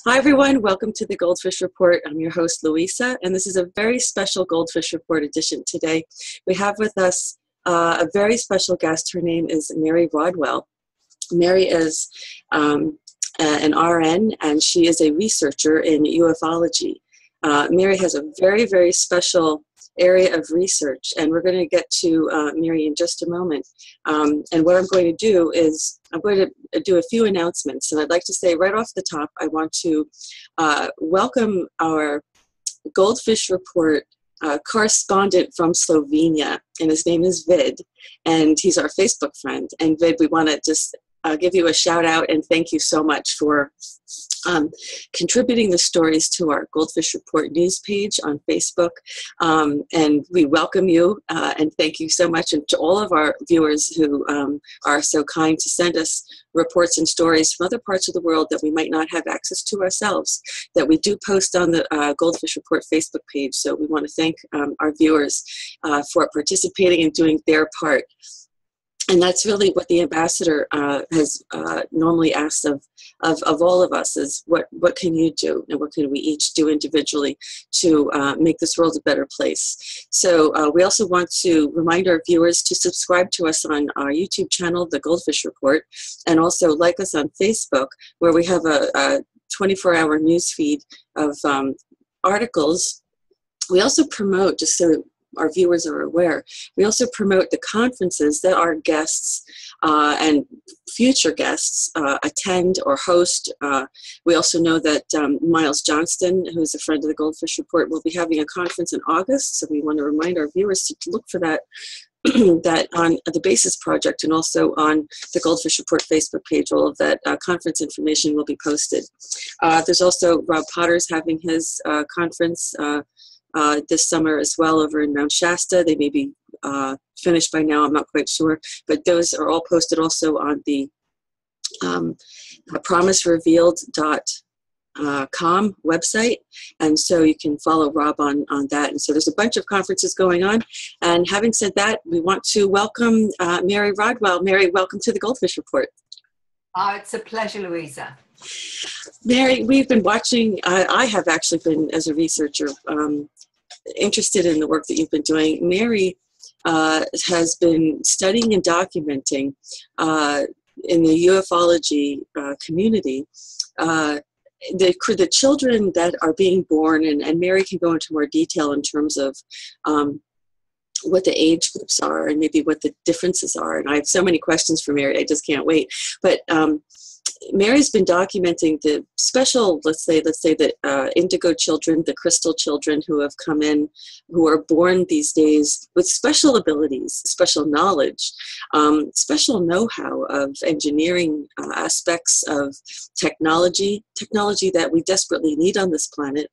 Hi, everyone. Welcome to the GoldFish Report. I'm your host, Louisa, and this is a very special GoldFish Report edition today. We have with us a very special guest. Her name is Mary Rodwell. Mary is an RN, and she is a researcher in ufology. Mary has a very, very special area of research, and we're going to get to Mary in just a moment. And what I'm going to do is I'm going to do a few announcements, and I'd like to say right off the top, I want to welcome our GoldFish Report correspondent from Slovenia, and his name is Vid, and he's our Facebook friend. And Vid, we want to just give you a shout out and thank you so much for contributing the stories to our GoldFish Report news page on Facebook. And we welcome you and thank you so much. And to all of our viewers who are so kind to send us reports and stories from other parts of the world that we might not have access to ourselves, that we do post on the GoldFish Report Facebook page. So we want to thank our viewers for participating and doing their part. And that's really what the ambassador has normally asked of all of us is what can you do and what can we each do individually to make this world a better place. So we also want to remind our viewers to subscribe to us on our YouTube channel, The GoldFish Report, and also like us on Facebook, where we have a 24-hour news feed of articles. We also promote, just so our viewers are aware, we also promote the conferences that our guests and future guests attend or host. We also know that Miles Johnston, who is a friend of the GoldFish Report, will be having a conference in August, so we want to remind our viewers to look for that that on the Basis Project and also on the GoldFish Report Facebook page. All of that conference information will be posted. There's also Rob Potter's having his conference this summer as well over in Mount Shasta. They may be finished by now, I'm not quite sure, but those are all posted also on the promiserevealed.com website, and so you can follow Rob on that. And so there's a bunch of conferences going on, and having said that, we want to welcome Mary Rodwell. Mary, welcome to the GoldFish Report. Oh, it's a pleasure, Louisa. Mary, we've been watching, I have actually been, as a researcher, interested in the work that you've been doing. Mary has been studying and documenting in the ufology community the children that are being born, and Mary can go into more detail in terms of what the age groups are and maybe what the differences are. And I have so many questions for Mary, I just can't wait. But Mary's been documenting the special, let's say the indigo children, the crystal children who have come in, who are born these days with special abilities, special knowledge, special know-how of engineering aspects of technology that we desperately need on this planet.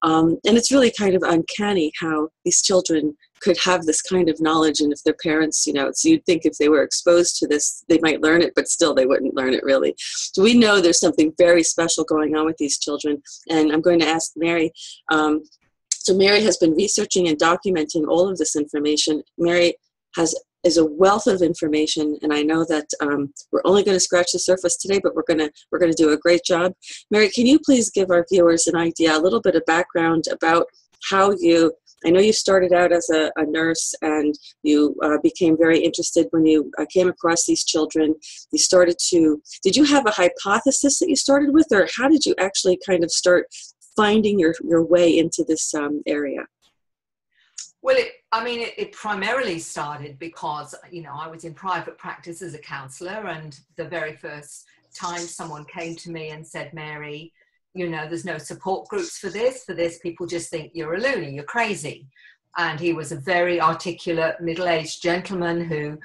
And it's really kind of uncanny how these children could have this kind of knowledge, and if their parents, so you'd think if they were exposed to this, they might learn it, but still they wouldn't learn it really. So we know there's something very special going on with these children, and I'm going to ask Mary. So Mary has been researching and documenting all of this information. Mary is a wealth of information, and I know that we're only going to scratch the surface today, but we're going to do a great job. Mary, can you please give our viewers an idea, a little bit of background about how I know you started out as a nurse, and you became very interested when you came across these children. Did you have a hypothesis that you started with, or how did you actually kind of start finding your way into this area? Well, it primarily started because, I was in private practice as a counsellor, and the very first time someone came to me and said, Mary, there's no support groups for this. People just think you're a loony, you're crazy. And he was a very articulate, middle-aged gentleman who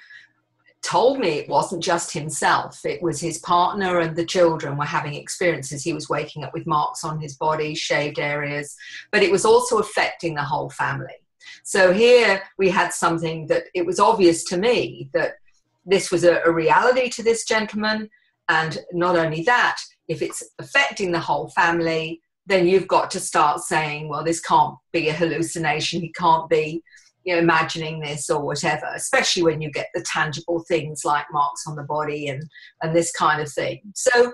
told me it wasn't just himself. It was his partner and the children were having experiences. He was waking up with marks on his body, shaved areas, but it was also affecting the whole family. So here we had something that it was obvious to me that this was a reality to this gentleman. And not only that, if it's affecting the whole family, then you've got to start saying, well, this can't be a hallucination. He can't be imagining this or whatever, especially when you get the tangible things like marks on the body and this kind of thing. So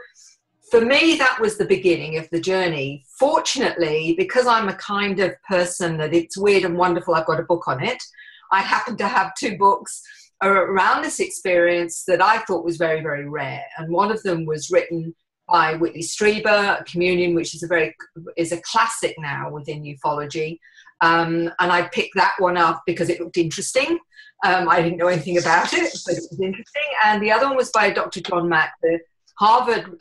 for me, that was the beginning of the journey. Fortunately, because I'm a kind of person that it's weird and wonderful, I've got a book on it. I happen to have 2 books around this experience that I thought was very, very rare. And one of them was written by Whitley Strieber, Communion, which is a classic now within ufology. And I picked that one up because it looked interesting. I didn't know anything about it, but it was interesting. And the other one was by Dr. John Mack, the Harvard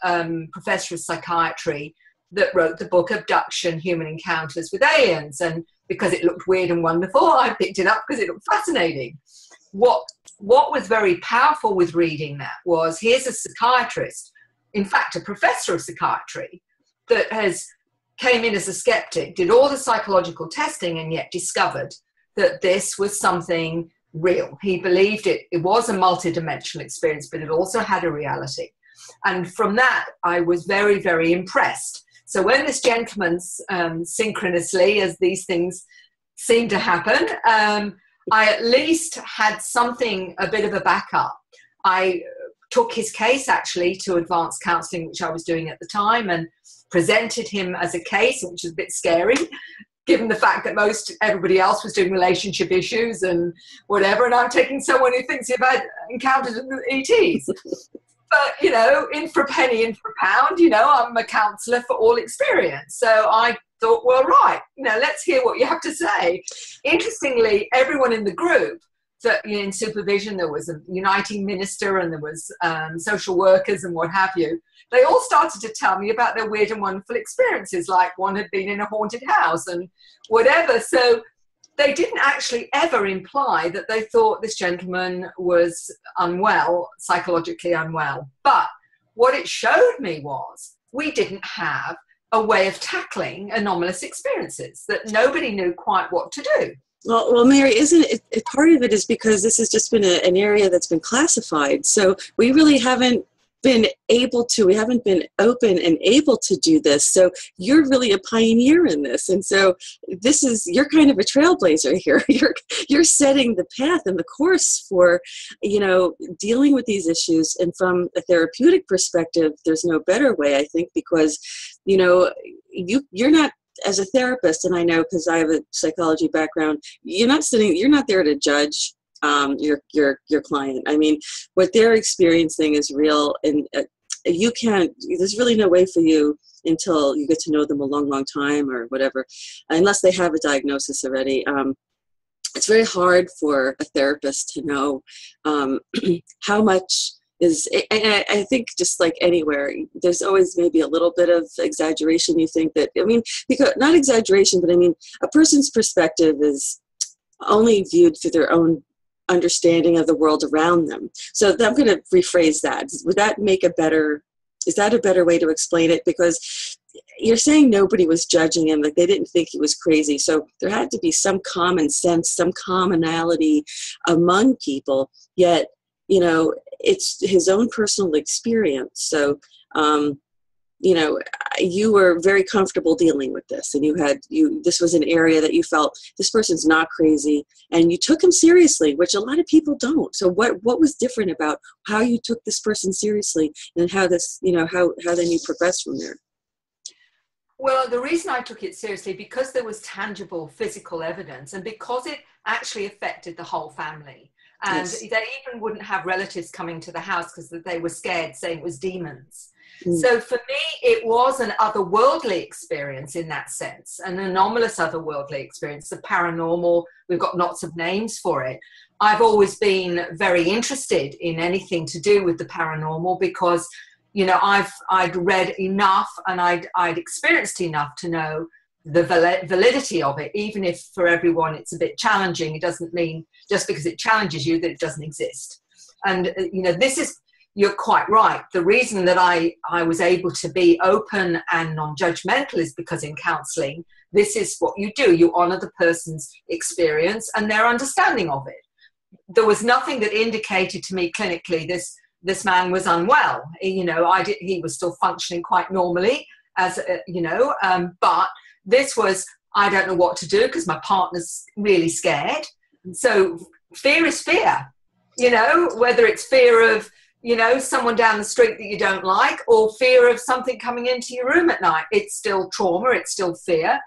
professor of psychiatry, that wrote the book Abduction, Human Encounters with Aliens. And because it looked weird and wonderful, I picked it up because it looked fascinating. What was very powerful with reading that was, here's a psychiatrist, in fact, a professor of psychiatry, that came in as a skeptic, did all the psychological testing, and yet discovered that this was something real. He believed it was a multidimensional experience, but it also had a reality. And from that, I was very, very impressed. So when this gentleman, synchronously, as these things seem to happen, I at least had something, a bit of a backup. I took his case actually to advanced counselling, which I was doing at the time, and presented him as a case, which was a bit scary, given the fact that everybody else was doing relationship issues and whatever, and I'm taking someone who thinks he've had encounters with ETs. But, you know, in for a penny, in for a pound, you know, I'm a counsellor for all experience. So I thought, well, right, you know, let's hear what you have to say. Interestingly, everyone in the group, that, you know, in supervision, there was a uniting minister and there was social workers and what have you. They all started to tell me about their weird and wonderful experiences, like one had been in a haunted house and whatever. So they didn't actually ever imply that they thought this gentleman was unwell, psychologically unwell. But what it showed me was we didn't have a way of tackling anomalous experiences, that nobody knew quite what to do. Well, Mary, isn't it part of it is because this has just been an area that's been classified. So we really haven't been we haven't been open and able to do this. So you're really a pioneer in this. And so you're kind of a trailblazer here. You're setting the path and the course for, you know, dealing with these issues. And from a therapeutic perspective, there's no better way, I think, because, you know, you're not, as a therapist, and I know because I have a psychology background, you're not there to judge your client. I mean, what they're experiencing is real, and there's really no way for you until you get to know them a long, long time or whatever, unless they have a diagnosis already. It's very hard for a therapist to know how much is, and I think just like anywhere, there's always maybe a little bit of exaggeration. You think that, I mean, because not exaggeration, but I mean, a person's perspective is only viewed through their own understanding of the world around them. So I'm going to rephrase that. Is that a better way to explain it? Because you're saying nobody was judging him, like they didn't think he was crazy. So there had to be some common sense, some commonality among people, yet, you know, it's his own personal experience. So, you know, you were very comfortable dealing with this, and this was an area that you felt this person's not crazy, and you took him seriously, which a lot of people don't. So what was different about how you took this person seriously, and how this, you know, how then you progressed from there? Well, the reason I took it seriously, because there was tangible physical evidence, and because it actually affected the whole family. And yes, they even wouldn't have relatives coming to the house because they were scared, saying it was demons. So for me, it was an otherworldly experience in that sense, an anomalous otherworldly experience, the paranormal. We've got lots of names for it. I've always been very interested in anything to do with the paranormal because, you know, I'd read enough and I'd experienced enough to know the validity of it. Even if for everyone it's a bit challenging, it doesn't mean just because it challenges you that it doesn't exist. And, you know, you're quite right. The reason that I was able to be open and non-judgmental is because in counselling, this is what you do. You honour the person's experience and their understanding of it. There was nothing that indicated to me clinically this man was unwell. You know, he was still functioning quite normally, as you know, but this was, I don't know what to do because my partner's really scared. So fear is fear, you know, whether it's fear of you know, someone down the street that you don't like, or fear of something coming into your room at night. It's still trauma, it's still fear.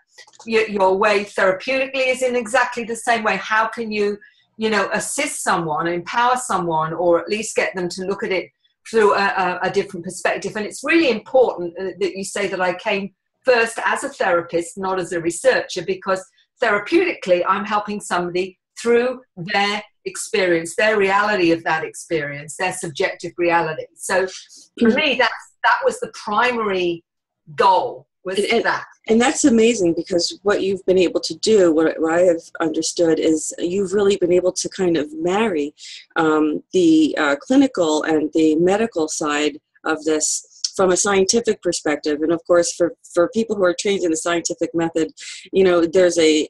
Your way therapeutically is in exactly the same way. How can you, you know, assist someone, empower someone, or at least get them to look at it through a different perspective? And it's really important that you say that I came first as a therapist, not as a researcher, because therapeutically I'm helping somebody through their experience, their reality of that experience, their subjective reality. So for me, that was the primary goal, was that. And that's amazing, because what you've been able to do, what I have understood, is you've really been able to kind of marry the clinical and the medical side of this from a scientific perspective. And of course, for people who are trained in the scientific method, you know, there's a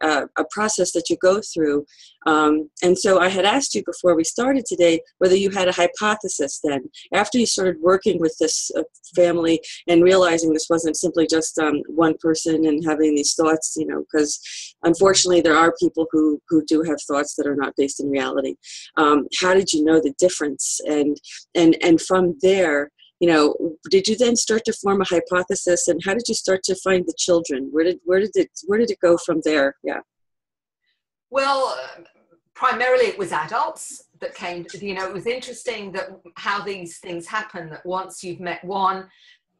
process that you go through. And so I had asked you before we started today whether you had a hypothesis then, after you started working with this family and realizing this wasn't simply just one person and having these thoughts, you know, because unfortunately there are people who do have thoughts that are not based in reality. How did you know the difference? And from there, you know, did you then start to form a hypothesis, and how did you start to find the children? Where did it go from there? Yeah. Well, primarily it was adults that came. You know, it was interesting that how these things happen. That once you've met one,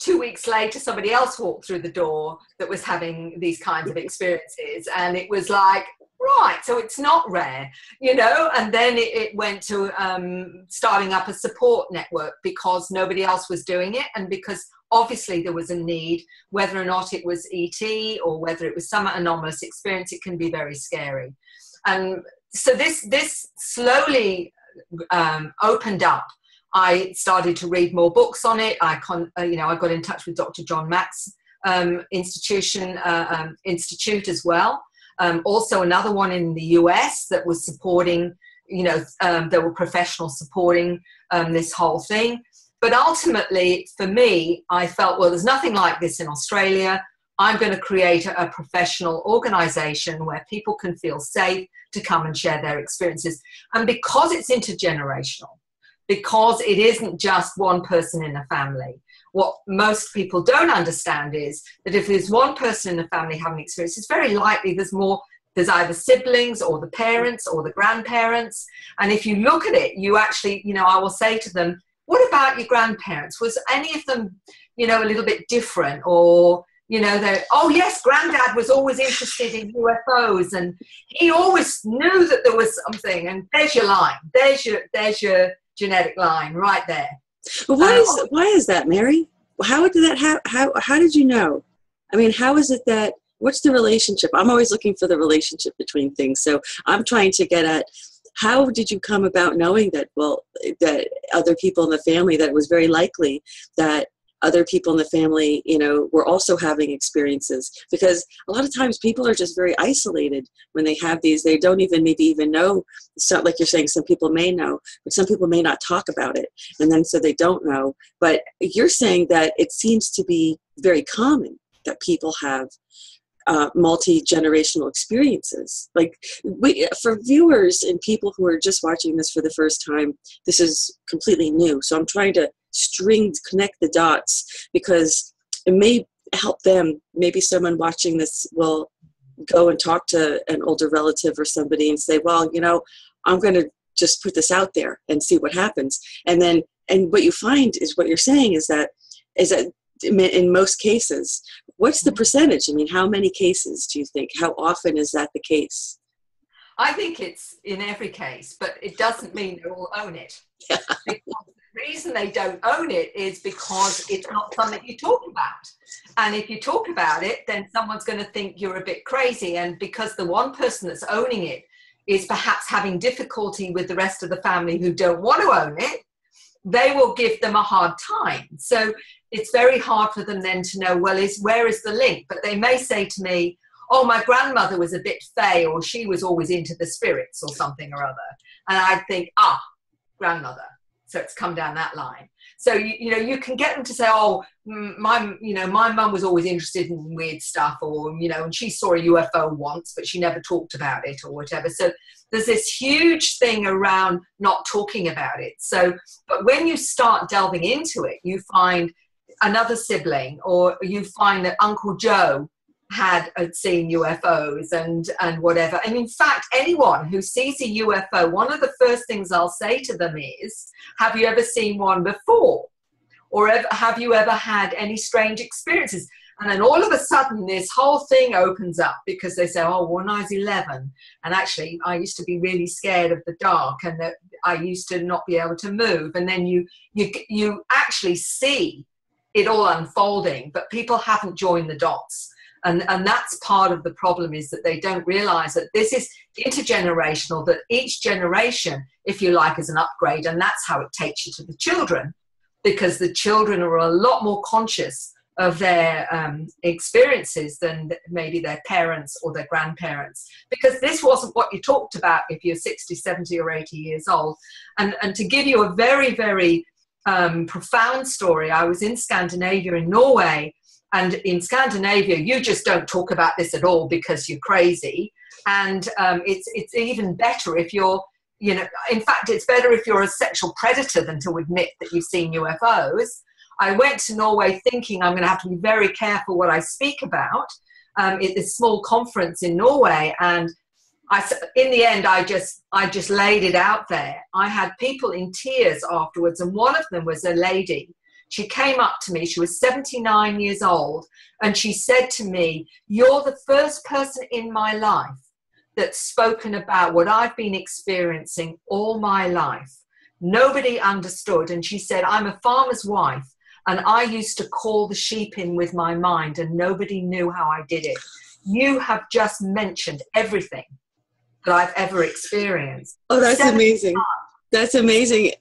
2 weeks later, somebody else walked through the door that was having these kinds of experiences, and it was like, right, so it's not rare, you know. And then it went to starting up a support network, because nobody else was doing it, and because obviously there was a need. Whether or not it was ET or whether it was some anomalous experience, it can be very scary. And so this slowly opened up. I started to read more books on it. I got in touch with Dr. John Mack's institute as well. Also another one in the US that was supporting, you know, there were professionals supporting this whole thing. But ultimately, for me, I felt, well, there's nothing like this in Australia. I'm going to create a professional organization where people can feel safe to come and share their experiences. And because it's intergenerational, because it isn't just one person in a family, what most people don't understand is that if there's one person in the family having experience, it's very likely there's either siblings or the parents or the grandparents. And if you look at it, you actually, you know, I will say to them, what about your grandparents? Was any of them, you know, a little bit different? Or, you know, oh yes, granddad was always interested in UFOs and he always knew that there was something. And there's your line. There's your genetic line right there. But why is that, Mary? How did that how did you know? I mean, how is it that, what's the relationship? I'm always looking for the relationship between things. So I'm trying to get at, how did you come about knowing that, well, that other people in the family, that it was very likely that other people in the family, you know, were also having experiences? Because a lot of times people are just very isolated when they have these. They don't maybe even know. So, like you're saying, some people may know, but some people may not talk about it, and then so they don't know. But you're saying that it seems to be very common that people have multi-generational experiences. Like, for viewers and people who are just watching this for the first time, this is completely new. So I'm trying to connect the dots, because it may help them. Maybe someone watching this will go and talk to an older relative or somebody and say, well, you know, I'm going to just put this out there and see what happens. And what you find is, what you're saying is that in most cases, what's the percentage? I mean, how many cases do you think? How often is that the case? I think it's in every case, but it doesn't mean they all own it. Yeah. Because the reason they don't own it is because it's not something you talk about. And if you talk about it, then someone's going to think you're a bit crazy. And because the one person that's owning it is perhaps having difficulty with the rest of the family who don't want to own it, they will give them a hard time. So it's very hard for them then to know, well, where is the link? But they may say to me, oh, my grandmother was a bit fey, or she was always into the spirits or something or other. And I'd think, grandmother. So it's come down that line. So, you know, you can get them to say, oh, my mum was always interested in weird stuff, or, you know, and she saw a UFO once, but she never talked about it or whatever. So there's this huge thing around not talking about it. So, but when you start delving into it, you find another sibling, or you find that Uncle Joe had seen UFOs and whatever. And in fact, anyone who sees a UFO, one of the first things I'll say to them is, have you ever seen one before? Or have you ever had any strange experiences? And then all of a sudden, this whole thing opens up, because they say, oh, when I was 11, and actually I used to be really scared of the dark, and that I used to not be able to move. And then you actually see it all unfolding, but people haven't joined the dots. And that's part of the problem, is that they don't realize that this is intergenerational, that each generation, if you like, is an upgrade. And that's how it takes you to the children, because the children are a lot more conscious of their experiences than maybe their parents or their grandparents, because this wasn't what you talked about if you're 60, 70 or 80 years old. And to give you a very, very profound story, I was in Scandinavia, in Norway. And in Scandinavia, you just don't talk about this at all because you're crazy. And it's even better if you're, you know, in fact, it's better if you're a sexual predator than to admit that you've seen UFOs. I went to Norway thinking I'm going to have to be very careful what I speak about at this small conference in Norway. And in the end, I just laid it out there. I had people in tears afterwards. And one of them was a lady. She came up to me, she was 79 years old, and she said to me, you're the first person in my life that's spoken about what I've been experiencing all my life. Nobody understood. And she said, I'm a farmer's wife, and I used to call the sheep in with my mind, and nobody knew how I did it. You have just mentioned everything that I've ever experienced. Oh, that's amazing. That's amazing.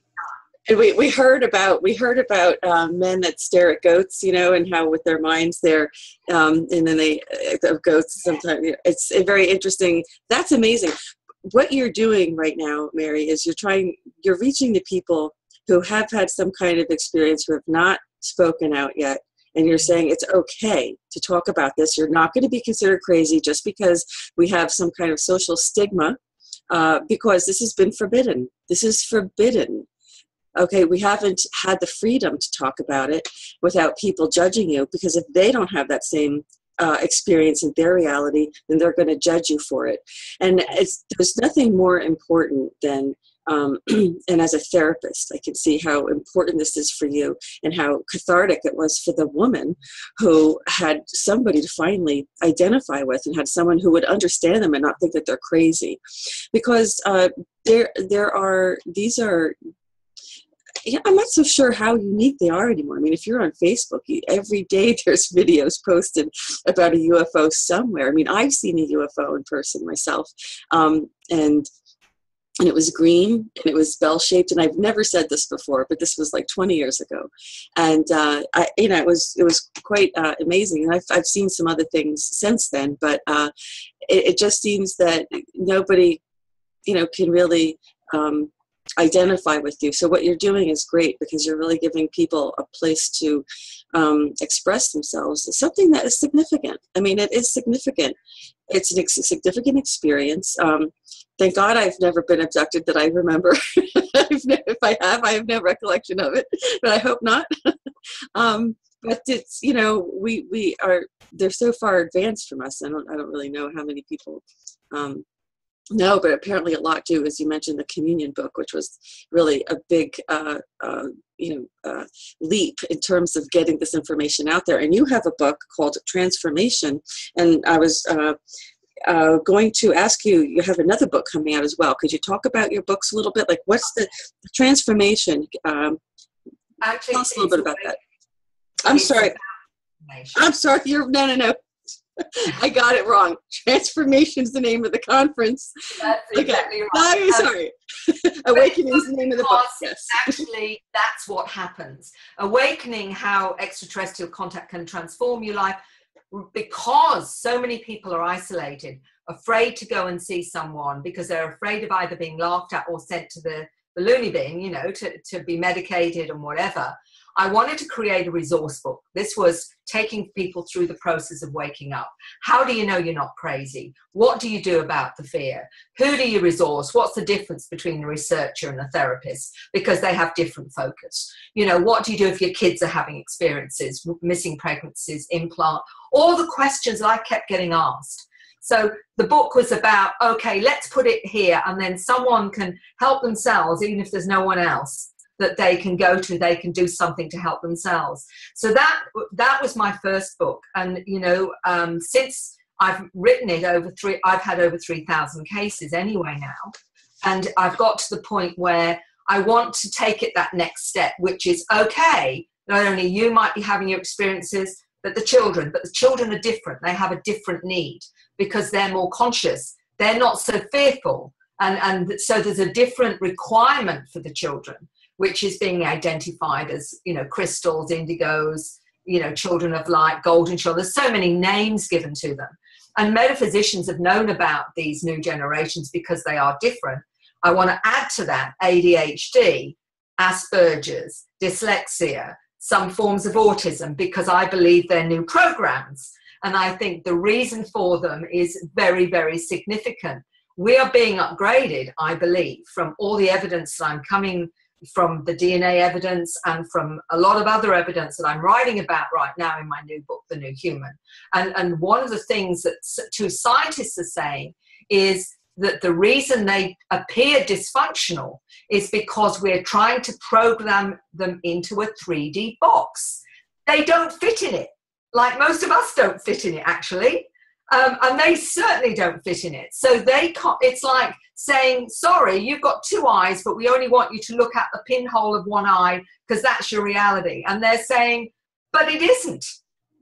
And we heard about men that stare at goats, you know, and how with their minds they're, and then they goats sometimes. It's very interesting. That's amazing. What you're doing right now, Mary, is you're reaching the people who have had some kind of experience, who have not spoken out yet, and you're saying it's okay to talk about this. You're not going to be considered crazy just because we have some kind of social stigma, because this has been forbidden. This is forbidden. Okay, we haven't had the freedom to talk about it without people judging you, because if they don't have that same experience in their reality, then they're going to judge you for it. And there's nothing more important than, and as a therapist, I can see how important this is for you, and how cathartic it was for the woman who had somebody to finally identify with, and had someone who would understand them and not think that they're crazy. Because these are, yeah, I'm not so sure how unique they are anymore. I mean, if you're on Facebook, every day there's videos posted about a UFO somewhere. I mean, I've seen a UFO in person myself, and it was green, and it was bell-shaped. And I've never said this before, but this was like 20 years ago, and it was quite amazing. And I've seen some other things since then, but it just seems that nobody, you know, can really identify with you. So what you're doing is great, because you're really giving people a place to express themselves. Something that is significant. I mean, it is significant. It's a significant experience. Thank God I've never been abducted that I remember. If I have no recollection of it, but I hope not. But it's, you know, they're so far advanced from us. I don't really know how many people no, but apparently a lot do. As you mentioned, the communion book, which was really a big, leap in terms of getting this information out there. And you have a book called Transformation. And I was going to ask you, you have another book coming out as well. Could you talk about your books a little bit? Like, what's the transformation? Actually, tell us a little bit about that. I'm sorry. No. I got it wrong. Transformation is the name of the conference. That's exactly right. I'm sorry. Awakening is the name of the book. Yes. Actually, that's what happens. Awakening, how extraterrestrial contact can transform your life, because so many people are isolated, afraid to go and see someone, because they're afraid of either being laughed at or sent to the loony bin, you know, to be medicated and whatever. I wanted to create a resource book. This was taking people through the process of waking up. How do you know you're not crazy? What do you do about the fear? Who do you resource? What's the difference between a researcher and a therapist? Because they have different focus. You know, what do you do if your kids are having experiences, missing pregnancies, implant, all the questions that I kept getting asked. So the book was about, okay, let's put it here, and then someone can help themselves, even if there's no one else that they can go to, they can do something to help themselves. So that was my first book. And, you know, since I've written it I've had over 3,000 cases anyway now. And I've got to the point where I want to take it that next step, which is, okay, not only you might be having your experiences, but the children are different. They have a different need because they're more conscious. They're not so fearful. And so there's a different requirement for the children, which is being identified as, you know, crystals, indigos, you know, children of light, golden children. There's so many names given to them. And metaphysicians have known about these new generations because they are different. I want to add to that ADHD, Asperger's, dyslexia, some forms of autism, because I believe they're new programs. And I think the reason for them is very, very significant. We are being upgraded, I believe, from all the evidence that I'm coming from, the DNA evidence and from a lot of other evidence that I'm writing about right now in my new book, The New Human. And one of the things that two scientists are saying is that the reason they appear dysfunctional is because we're trying to program them into a 3D box. They don't fit in it, like most of us don't fit in it, actually. And they certainly don't fit in it. So they can't, it's like saying, sorry, you've got two eyes, but we only want you to look at the pinhole of one eye because that's your reality. And they're saying, but it isn't.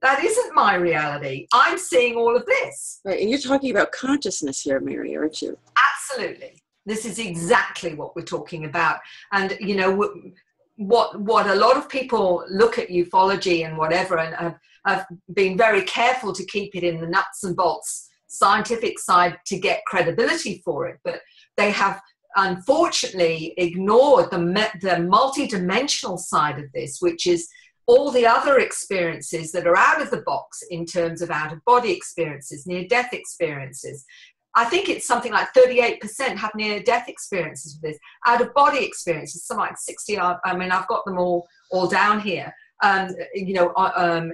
That isn't my reality. I'm seeing all of this. Right, and you're talking about consciousness here, Mary, aren't you? Absolutely. This is exactly what we're talking about. And, you know, what a lot of people look at ufology and whatever, and I've been very careful to keep it in the nuts and bolts scientific side to get credibility for it, but they have unfortunately ignored the multidimensional side of this, which is all the other experiences that are out of the box in terms of out-of-body experiences, near-death experiences. I think it's something like 38% have near-death experiences with this. Out-of-body experiences, something like 60. I mean, I've got them all down here. You know,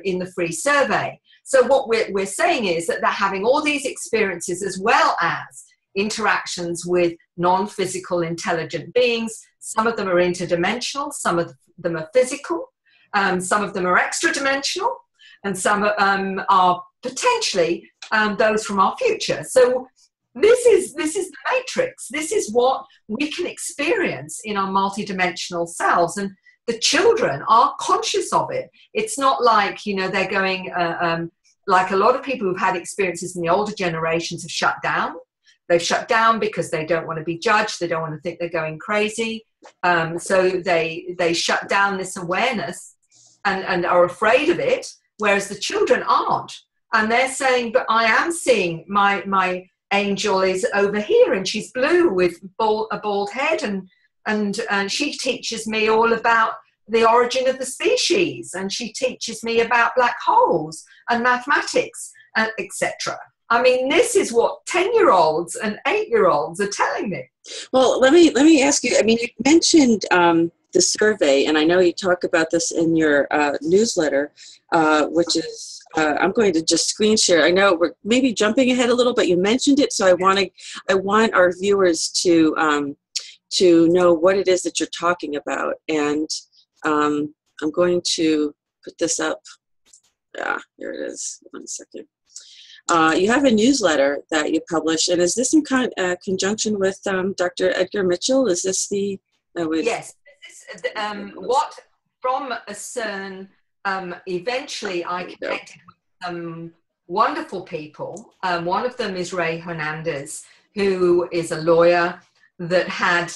in the free survey. So what we're saying is that they're having all these experiences as well as interactions with non-physical intelligent beings. Some of them are interdimensional, some of them are physical, some of them are extra-dimensional, and some are potentially those from our future. So this is the matrix. This is what we can experience in our multidimensional selves. And the children are conscious of it. It's not like, you know, they're going, like a lot of people who've had experiences in the older generations have shut down. They've shut down because they don't want to be judged. They don't want to think they're going crazy. So they shut down this awareness and are afraid of it, whereas the children aren't. And they're saying, but I am seeing my angel is over here and she's blue with a bald head, and she teaches me all about the origin of the species, and she teaches me about black holes and mathematics, etc. I mean, this is what 10-year-olds and 8-year-olds are telling me. Well, let me ask you, I mean, you mentioned the survey, and I know you talk about this in your newsletter, which is, I'm going to just screen share. I know we're maybe jumping ahead a little, but you mentioned it, so I want our viewers to know what it is that you're talking about. And I'm going to put this up. Yeah, here it is. 1 second. You have a newsletter that you publish, and is this in conjunction with Dr. Edgar Mitchell? Is this the... Yes. What from a CERN, eventually I connected with some wonderful people. One of them is Ray Hernandez, who is a lawyer that had,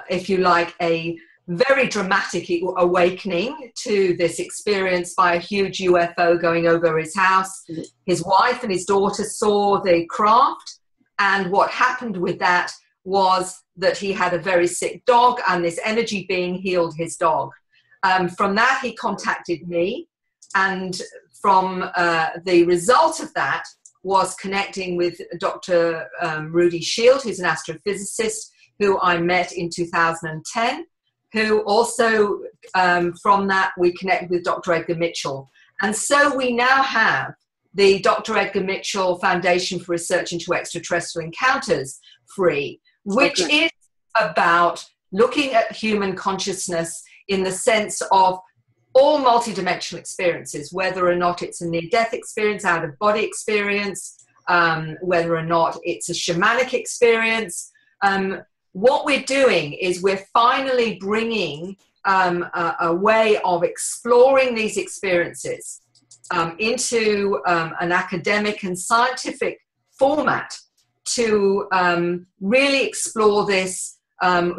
if you like, a very dramatic awakening to this experience by a huge UFO going over his house. His wife and his daughter saw the craft, and what happened with that was that he had a very sick dog, and this energy being healed his dog. From that, he contacted me, and from the result of that was connecting with Dr. Rudy Shield, who's an astrophysicist, who I met in 2010, who also, from that, we connected with Dr. Edgar Mitchell. And so we now have the Dr. Edgar Mitchell Foundation for Research into Extraterrestrial Encounters, free, which is about looking at human consciousness in the sense of all multidimensional experiences, whether or not it's a near-death experience, out-of-body experience, whether or not it's a shamanic experience. What we're doing is we're finally bringing a way of exploring these experiences into an academic and scientific format to really explore this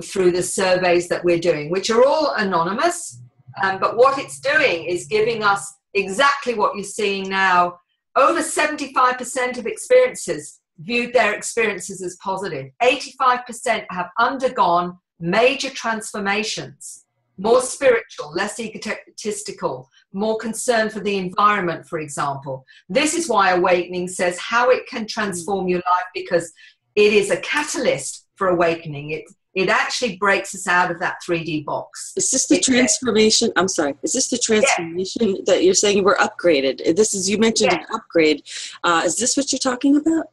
through the surveys that we're doing, which are all anonymous. But what it's doing is giving us exactly what you're seeing now. Over 75% of experiencers viewed their experiences as positive. 85% have undergone major transformations, more spiritual, less egotistical, more concern for the environment, for example. This is why Awakening says how it can transform your life, because it is a catalyst for awakening. It actually breaks us out of that 3D box. Is this the transformation? I'm sorry. Is this the transformation that you're saying we're upgraded? This is, you mentioned an upgrade. Is this what you're talking about?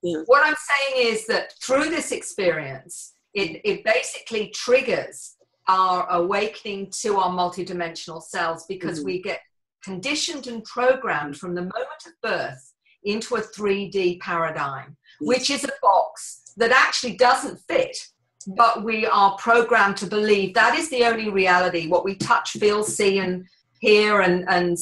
Yeah. What I'm saying is that through this experience, it basically triggers our awakening to our multidimensional selves, because we get conditioned and programmed from the moment of birth into a 3D paradigm, which is a box that actually doesn't fit. But we are programmed to believe that is the only reality. What we touch, feel, see, and hear, and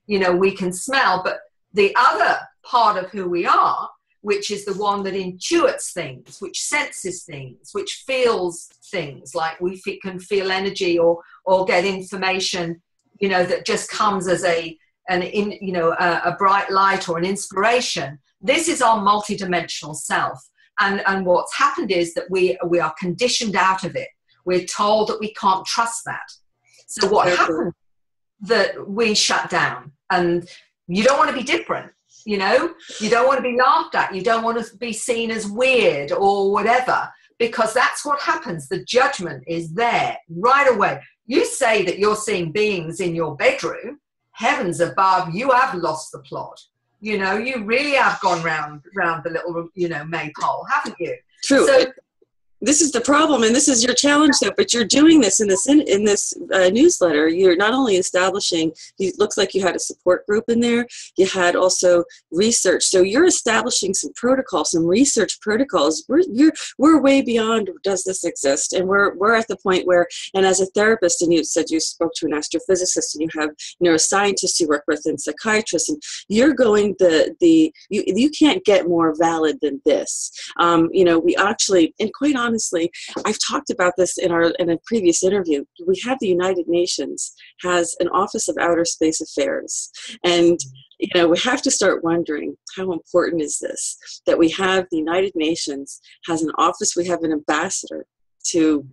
you know, we can smell. But the other part of who we are, which is the one that intuits things, which senses things, which feels things, like we can feel energy or get information, you know, that just comes as a bright light or an inspiration. This is our multidimensional self. And what's happened is that we are conditioned out of it. We're told that we can't trust that. So what happened? That we shut down. And you don't want to be different, you know? You don't want to be laughed at. You don't want to be seen as weird or whatever, because that's what happens. The judgment is there right away. You say that you're seeing beings in your bedroom. Heavens above, you have lost the plot. You know, you really have gone round the little, you know, maypole, haven't you? True. So, this is the problem, and this is your challenge, though. But you're doing this in this newsletter. You're not only establishing. It looks like you had a support group in there. You had also research. So you're establishing some protocols, some research protocols. We're way beyond does this exist, and we're at the point where. And as a therapist, and you said you spoke to an astrophysicist, and you have neuroscientists you work with, and psychiatrists, and you're going you can't get more valid than this. We actually, and quite honestly, I've talked about this in a previous interview. We have the United Nations has an Office of Outer Space Affairs, and we have to start wondering how important is this that we have the United Nations has an office. We have an ambassador to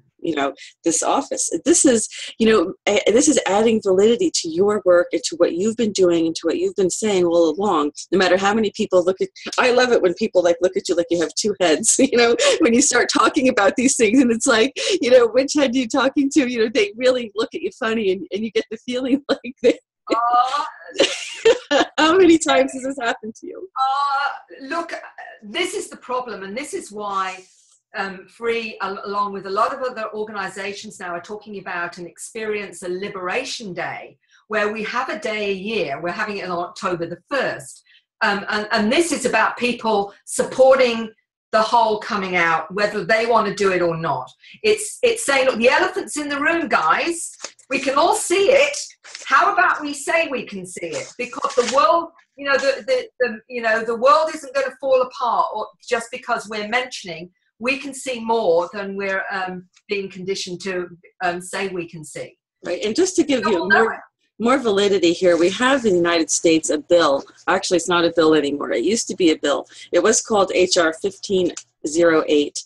this office. This is adding validity to your work and to what you've been doing and to what you've been saying all along. No matter how many people look at, I love it when people look at you like you have two heads, when you start talking about these things, and it's like, which head are you talking to? They really look at you funny, and you get the feeling like they, how many times has this happened to you? Look, this is the problem, and this is why Free, along with a lot of other organizations now, are talking about an experience, a liberation day, where we have a day a year. We're having it on October the 1st. And this is about people supporting the whole coming out, whether they want to do it or not. It's saying, look, the elephant's in the room, guys. We can all see it. How about we say we can see it? Because the world, the world isn't going to fall apart just because we're mentioning. We can see more than we're being conditioned to say we can see. Right, and just to give you more validity here, we have in the United States a bill. Actually, it's not a bill anymore. It used to be a bill. It was called HR It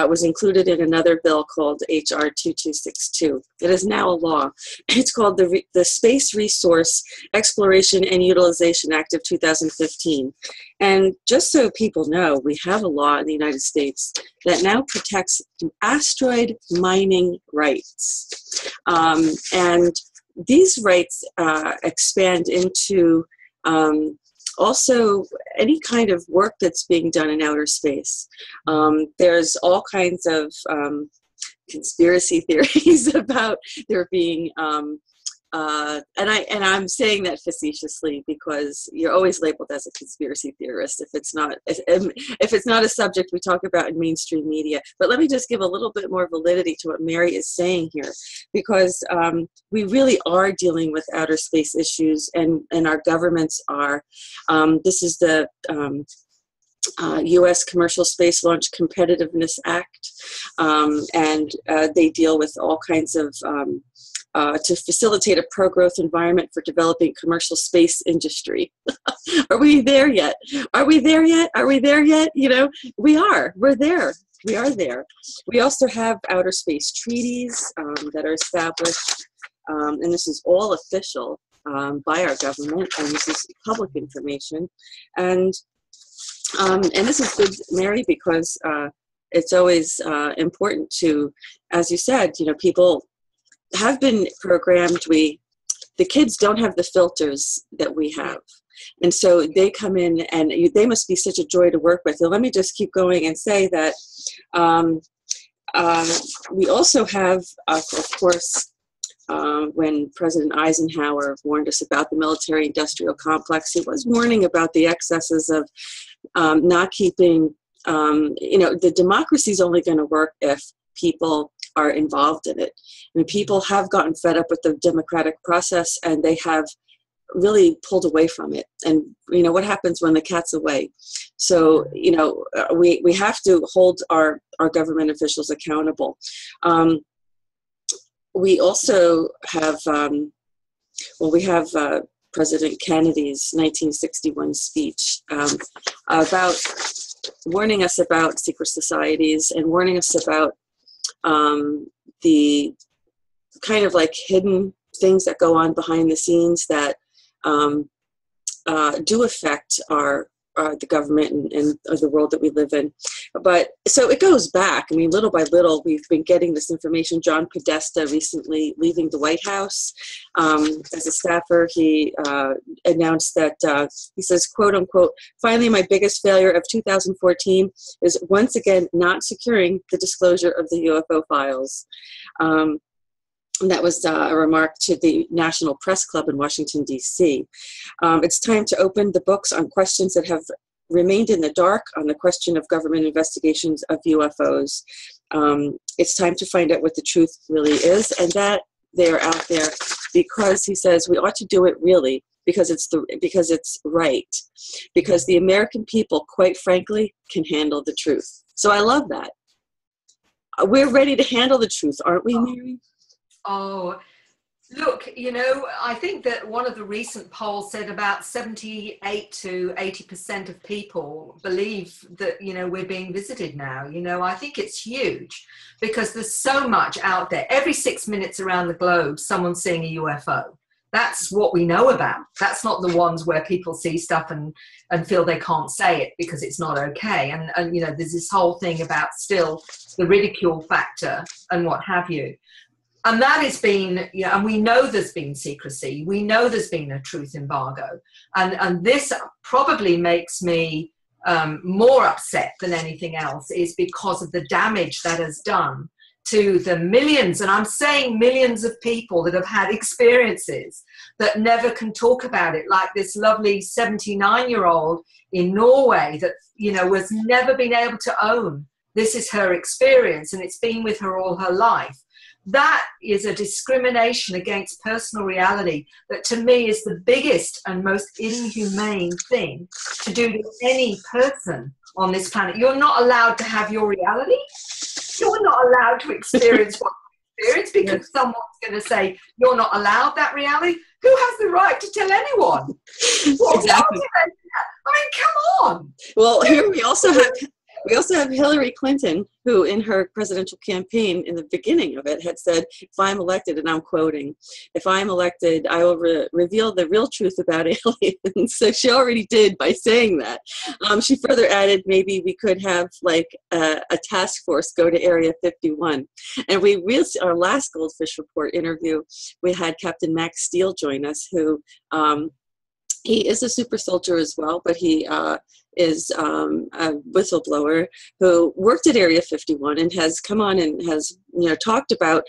was included in another bill called HR 2262. It is now a law. It's called the Space Resource Exploration and Utilization Act of 2015. And just so people know, we have a law in the United States that now protects asteroid mining rights. And these rights expand into also any kind of work that's being done in outer space. There's all kinds of conspiracy theories about there being, and I'm saying that facetiously because you're always labeled as a conspiracy theorist if it's not a subject we talk about in mainstream media. But let me just give a little bit more validity to what Mary is saying here, because we really are dealing with outer space issues, and our governments are. This is the U.S. Commercial Space Launch Competitiveness Act, and they deal with all kinds of to facilitate a pro-growth environment for developing commercial space industry. Are we there yet? Are we there yet? Are we there yet? You know, we are. We're there. We are there. We also have outer space treaties that are established, and this is all official by our government, and this is public information. And this is good, Mary, because it's always important to, as you said, you know, people have been programmed. The kids don't have the filters that we have. And so they come in and they must be such a joy to work with. And let me just keep going and say that we also have, of course, when President Eisenhower warned us about the military-industrial complex, he was warning about the excesses of not keeping, the democracy is only going to work if people are involved in it. I mean, people have gotten fed up with the democratic process, and they have really pulled away from it. And, you know, what happens when the cat's away? So, you know, we have to hold our government officials accountable. We also have, we have President Kennedy's 1961 speech about warning us about secret societies and warning us about the kind of like hidden things that go on behind the scenes that do affect the government and the world that we live in. But so it goes back. I mean, little by little, we've been getting this information. John Podesta recently leaving the White House as a staffer, he announced that, he says, quote unquote, "Finally, my biggest failure of 2014 is once again not securing the disclosure of the UFO files." And that was a remark to the National Press Club in Washington, D.C. It's time to open the books on questions that have remained in the dark on the question of government investigations of UFOs. It's time to find out what the truth really is, and that they're out there, because he says we ought to do it really because it's right, because the American people, quite frankly, can handle the truth. So I love that. We're ready to handle the truth, aren't we, Mary? Oh, look, you know, I think that one of the recent polls said about 78 to 80% of people believe that, you know, we're being visited now. You know, I think it's huge because there's so much out there. Every 6 minutes around the globe, someone's seeing a UFO. That's what we know about. That's not the ones where people see stuff and feel they can't say it because it's not okay. And, you know, there's this whole thing about still the ridicule factor and what have you. And that has been, yeah, and we know there's been secrecy. We know there's been a truth embargo. And this probably makes me more upset than anything else, is because of the damage that has done to the millions, and I'm saying millions of people that have had experiences that never can talk about it, like this lovely 79-year-old in Norway that, you know, was never been able to own. This is her experience, and it's been with her all her life. That is a discrimination against personal reality that to me is the biggest and most inhumane thing to do to any person on this planet. You're not allowed to have your reality. You're not allowed to experience what you experience because someone's going to say you're not allowed that reality. Who has the right to tell anyone? Exactly. I mean, come on. Well, here we also have We also have Hillary Clinton, who in her presidential campaign in the beginning of it had said, if I'm elected, and I'm quoting, if I'm elected, I will reveal the real truth about aliens. So she already did by saying that. She further added, maybe we could have like a task force go to Area 51. And our last Goldfish Report interview, we had Captain Max Steele join us, who he is a super soldier as well, but he is a whistleblower who worked at Area 51 and has come on and has talked about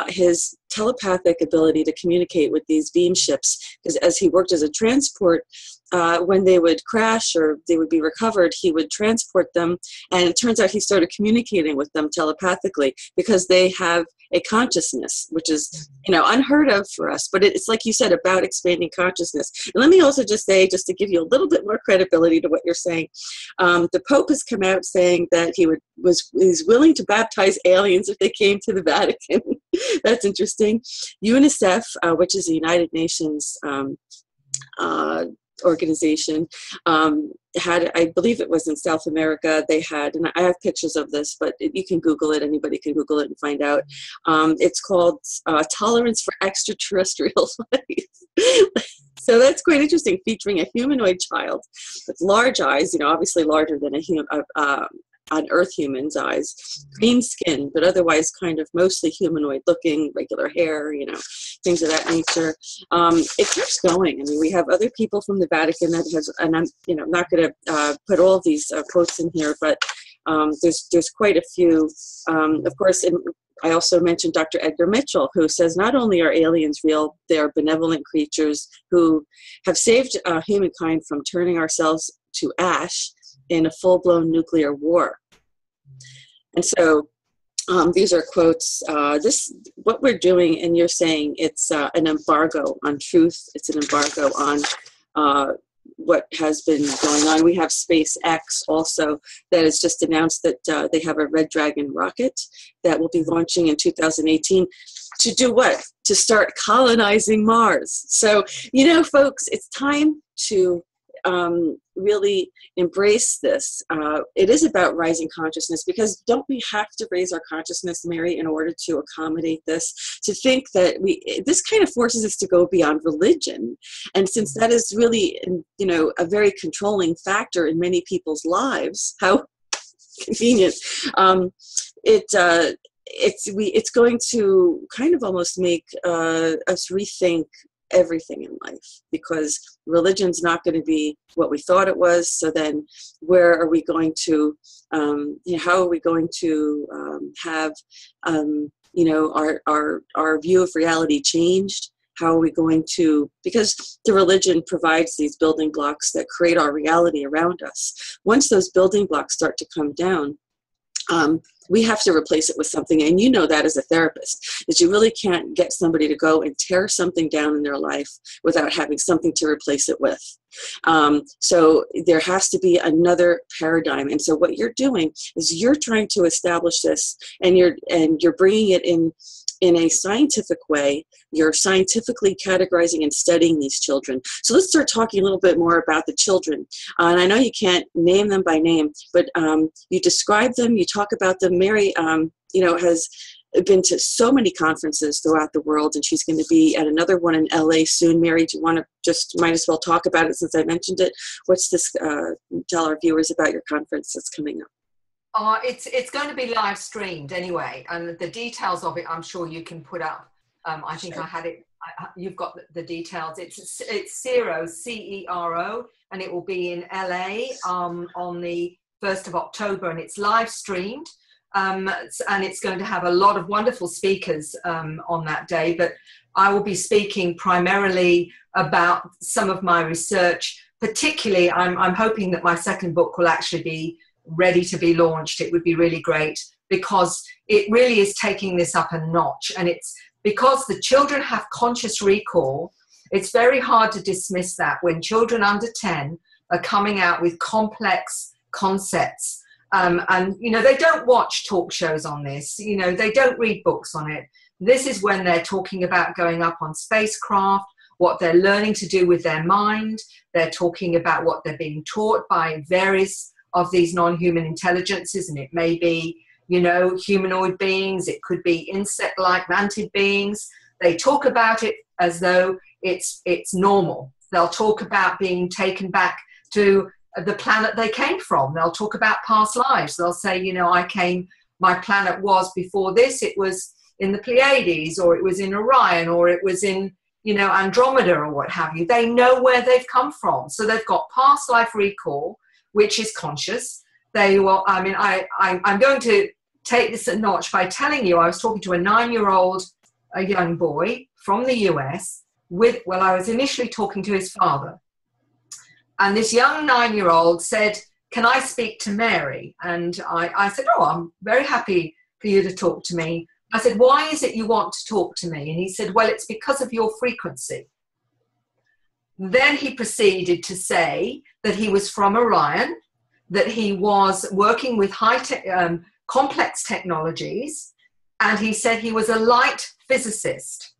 his telepathic ability to communicate with these beam ships, because as he worked as a transport, when they would crash or they would be recovered, he would transport them, and it turns out he started communicating with them telepathically because they have a consciousness, which is unheard of for us. But it's like you said about expanding consciousness. And let me also just say, just to give you a little bit more credibility to what you're saying, the Pope has come out saying that he's willing to baptize aliens if they came to the Vatican. That's interesting. UNICEF, which is the United Nations organization, had, I believe it was in South America, they had, and I have pictures of this, but you can Google it, anybody can Google it and find out. It's called Tolerance for Extraterrestrial Life. So that's quite interesting, featuring a humanoid child with large eyes, obviously larger than an Earth human's eyes, green skin, but otherwise kind of mostly humanoid looking, regular hair, things of that nature. It keeps going. I mean, we have other people from the Vatican that has, and I'm, not going to put all of these quotes in here, but there's quite a few. Of course, I also mentioned Dr. Edgar Mitchell, who says not only are aliens real, they are benevolent creatures who have saved humankind from turning ourselves to ash in a full-blown nuclear war. And so these are quotes. What we're doing, and you're saying it's an embargo on truth. It's an embargo on what has been going on. We have SpaceX also that has just announced that they have a Red Dragon rocket that will be launching in 2018 to do what? To start colonizing Mars. So, folks, it's time to really embrace this. It is about rising consciousness, because don't we have to raise our consciousness, Mary, in order to accommodate this? To think that this kind of forces us to go beyond religion. And since that is really, a very controlling factor in many people's lives, how convenient, it's going to kind of almost make us rethink everything in life, because religion's not going to be what we thought it was. So then where are we going to how are we going to have our view of reality changed? How are we going to, because the religion provides these building blocks that create our reality around us. Once those building blocks start to come down, we have to replace it with something. And that as a therapist, that you really can't get somebody to go and tear something down in their life without having something to replace it with. So there has to be another paradigm. And so what you're doing is you're trying to establish this, and you're bringing it in a scientific way. You're scientifically categorizing and studying these children. So let's start talking a little bit more about the children. And I know you can't name them by name, but you describe them, you talk about them. Mary, has been to so many conferences throughout the world, and she's going to be at another one in LA soon. Mary, do you want to might as well talk about it since I mentioned it? What's this, tell our viewers about your conference that's coming up? It's going to be live streamed anyway, and the details of it I'm sure you can put up. I think sure. I had it. You've got the details. It's CERO, CERO, and it will be in LA on the 1st of October, and it's live streamed. And it's going to have a lot of wonderful speakers on that day. But I will be speaking primarily about some of my research. Particularly, I'm hoping that my second book will actually be ready to be launched. It would be really great, because it really is taking this up a notch. And it's because the children have conscious recall. It's very hard to dismiss that when children under 10 are coming out with complex concepts. And, they don't watch talk shows on this. They don't read books on it. This is when they're talking about going up on spacecraft, what they're learning to do with their mind. They're talking about what they're being taught by various of these non-human intelligences, and it may be, you know, humanoid beings, it could be insect-like mantid beings. They talk about it as though it's normal. They'll talk about being taken back to the planet they came from. They'll talk about past lives. They'll say, you know, my planet was before this, it was in the Pleiades, or it was in Orion, or it was in, you know, Andromeda, or what have you. They know where they've come from. So they've got past life recall, which is conscious. They will, I mean, I'm going to take this a notch by telling you, I was talking to a 9-year-old, a young boy from the US, I was initially talking to his father. And this young 9-year-old said, "Can I speak to Mary?" And I said, "Oh, I'm very happy for you to talk to me." I said, "Why is it you want to talk to me?" And he said, "Well, it's because of your frequency." Then he proceeded to say that he was from Orion, that he was working with complex technologies, and he said he was a light physicist,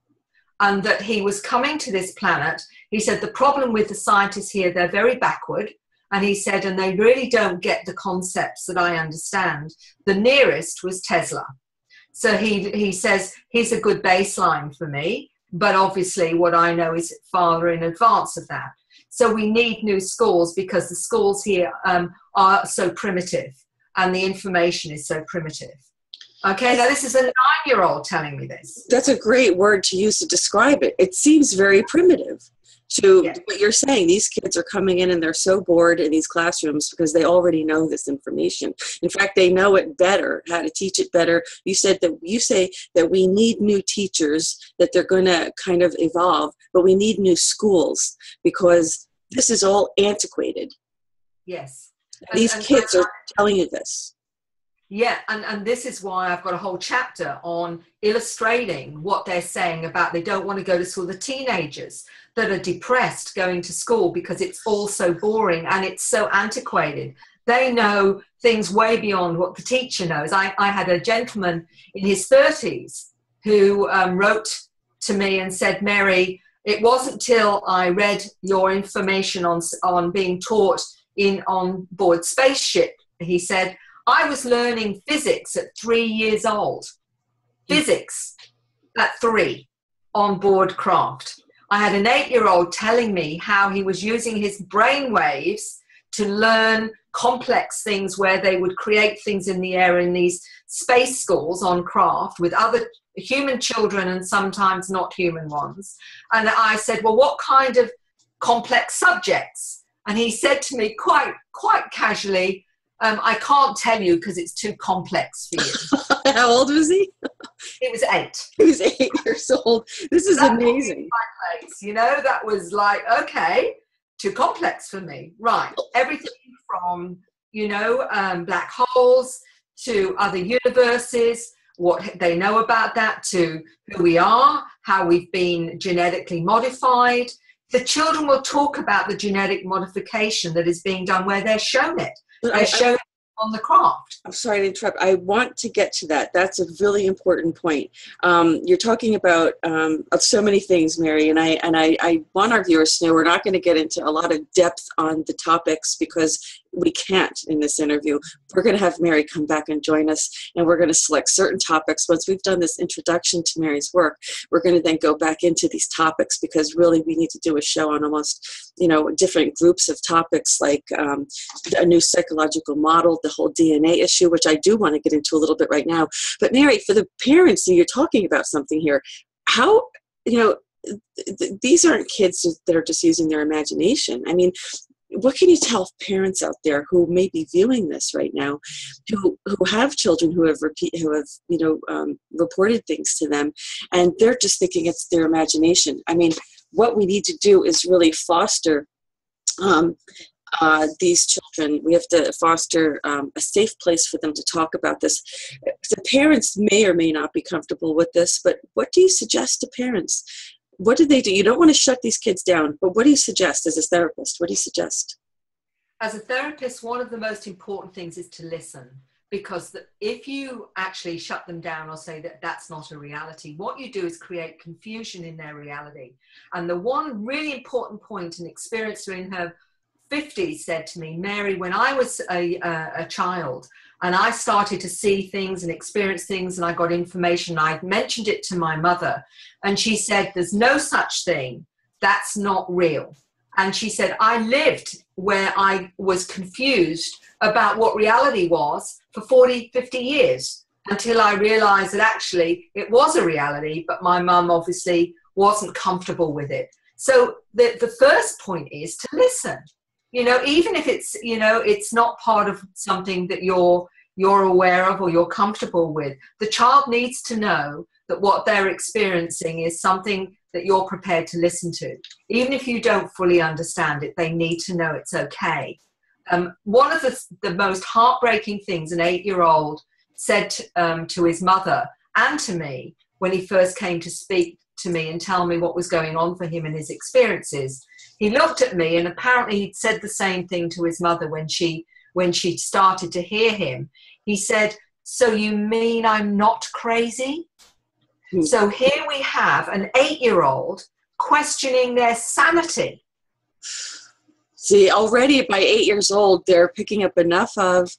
and that he was coming to this planet. He said the problem with the scientists here, they're very backward, and he said, and they really don't get the concepts that I understand. The nearest was Tesla. So he says he's a good baseline for me, but obviously what I know is farther in advance of that. So we need new schools, because the schools here are so primitive, and the information is so primitive. Okay, now this is a 9-year-old telling me this. That's a great word to use to describe it. It seems very primitive to what you're saying. These kids are coming in and they're so bored in these classrooms because they already know this information. In fact, they know it better, how to teach it better. You say that we need new teachers, that they're going to kind of evolve, but we need new schools because this is all antiquated. Yes. These kids are telling you this. Yeah, and this is why I've got a whole chapter on illustrating what they're saying about they don't want to go to school. The teenagers that are depressed going to school because it's all so boring and it's so antiquated. They know things way beyond what the teacher knows. I had a gentleman in his 30s who wrote to me and said, "Mary, it wasn't till I read your information on being taught on board spaceship," he said, "I was learning physics at 3 years old." Physics at 3 on board craft. I had an 8-year-old telling me how he was using his brain waves to learn complex things where they would create things in the air in these space schools on craft with other human children and sometimes not human ones. And I said, "Well, what kind of complex subjects?" And he said to me quite casually, "I can't tell you because it's too complex for you." How old was he? He was 8. He was 8 years old. This is amazing. My place, you know, that was like, okay, too complex for me. Right. Everything from, you know, black holes to other universes, what they know about that, to who we are, how we've been genetically modified. The children will talk about the genetic modification that is being done where they're shown it. They're shown it on the craft. I'm sorry to interrupt. I want to get to that. That's a really important point. You're talking about so many things, Mary, and I want our viewers to know we're not going to get into a lot of depth on the topics because we can't in this interview. We're going to have Mary come back and join us, and we're going to select certain topics. Once we've done this introduction to Mary's work, we're going to then go back into these topics because really we need to do a show on almost, you know, different groups of topics like a new psychological model, the whole DNA issue, which I do want to get into a little bit right now. But Mary, for the parents, so you're talking about something here. How, you know, these aren't kids that are just using their imagination. I mean, what can you tell parents out there who may be viewing this right now, who have children who have reported things to them, and they're just thinking it's their imagination? I mean, what we need to do is really foster these children. We have to foster a safe place for them to talk about this. The parents may or may not be comfortable with this, but what do you suggest to parents? What do they do? You don't want to shut these kids down, but what do you suggest as a therapist? What do you suggest? As a therapist, one of the most important things is to listen, because if you actually shut them down or say that that's not a reality, what you do is create confusion in their reality. And the one really important point an experiencer in her 50s said to me, Mary, when I was a child and I started to see things and experience things and I got information, I mentioned it to my mother and she said, there's no such thing. That's not real. And she said, I lived where I was confused about what reality was for 40, 50 years until I realized that actually it was a reality, but my mum obviously wasn't comfortable with it. So the first point is to listen. You know, even if it's, you know, it's not part of something that you're aware of or you're comfortable with, the child needs to know that what they're experiencing is something that you're prepared to listen to. Even if you don't fully understand it, they need to know it's okay. One of the most heartbreaking things an 8-year-old said to his mother and to me when he first came to speak to me and tell me what was going on for him and his experiences, he looked at me and apparently he'd said the same thing to his mother when she started to hear him. He said, so you mean I'm not crazy? So here we have an 8-year-old questioning their sanity. See, already by 8 years old, they're picking up enough of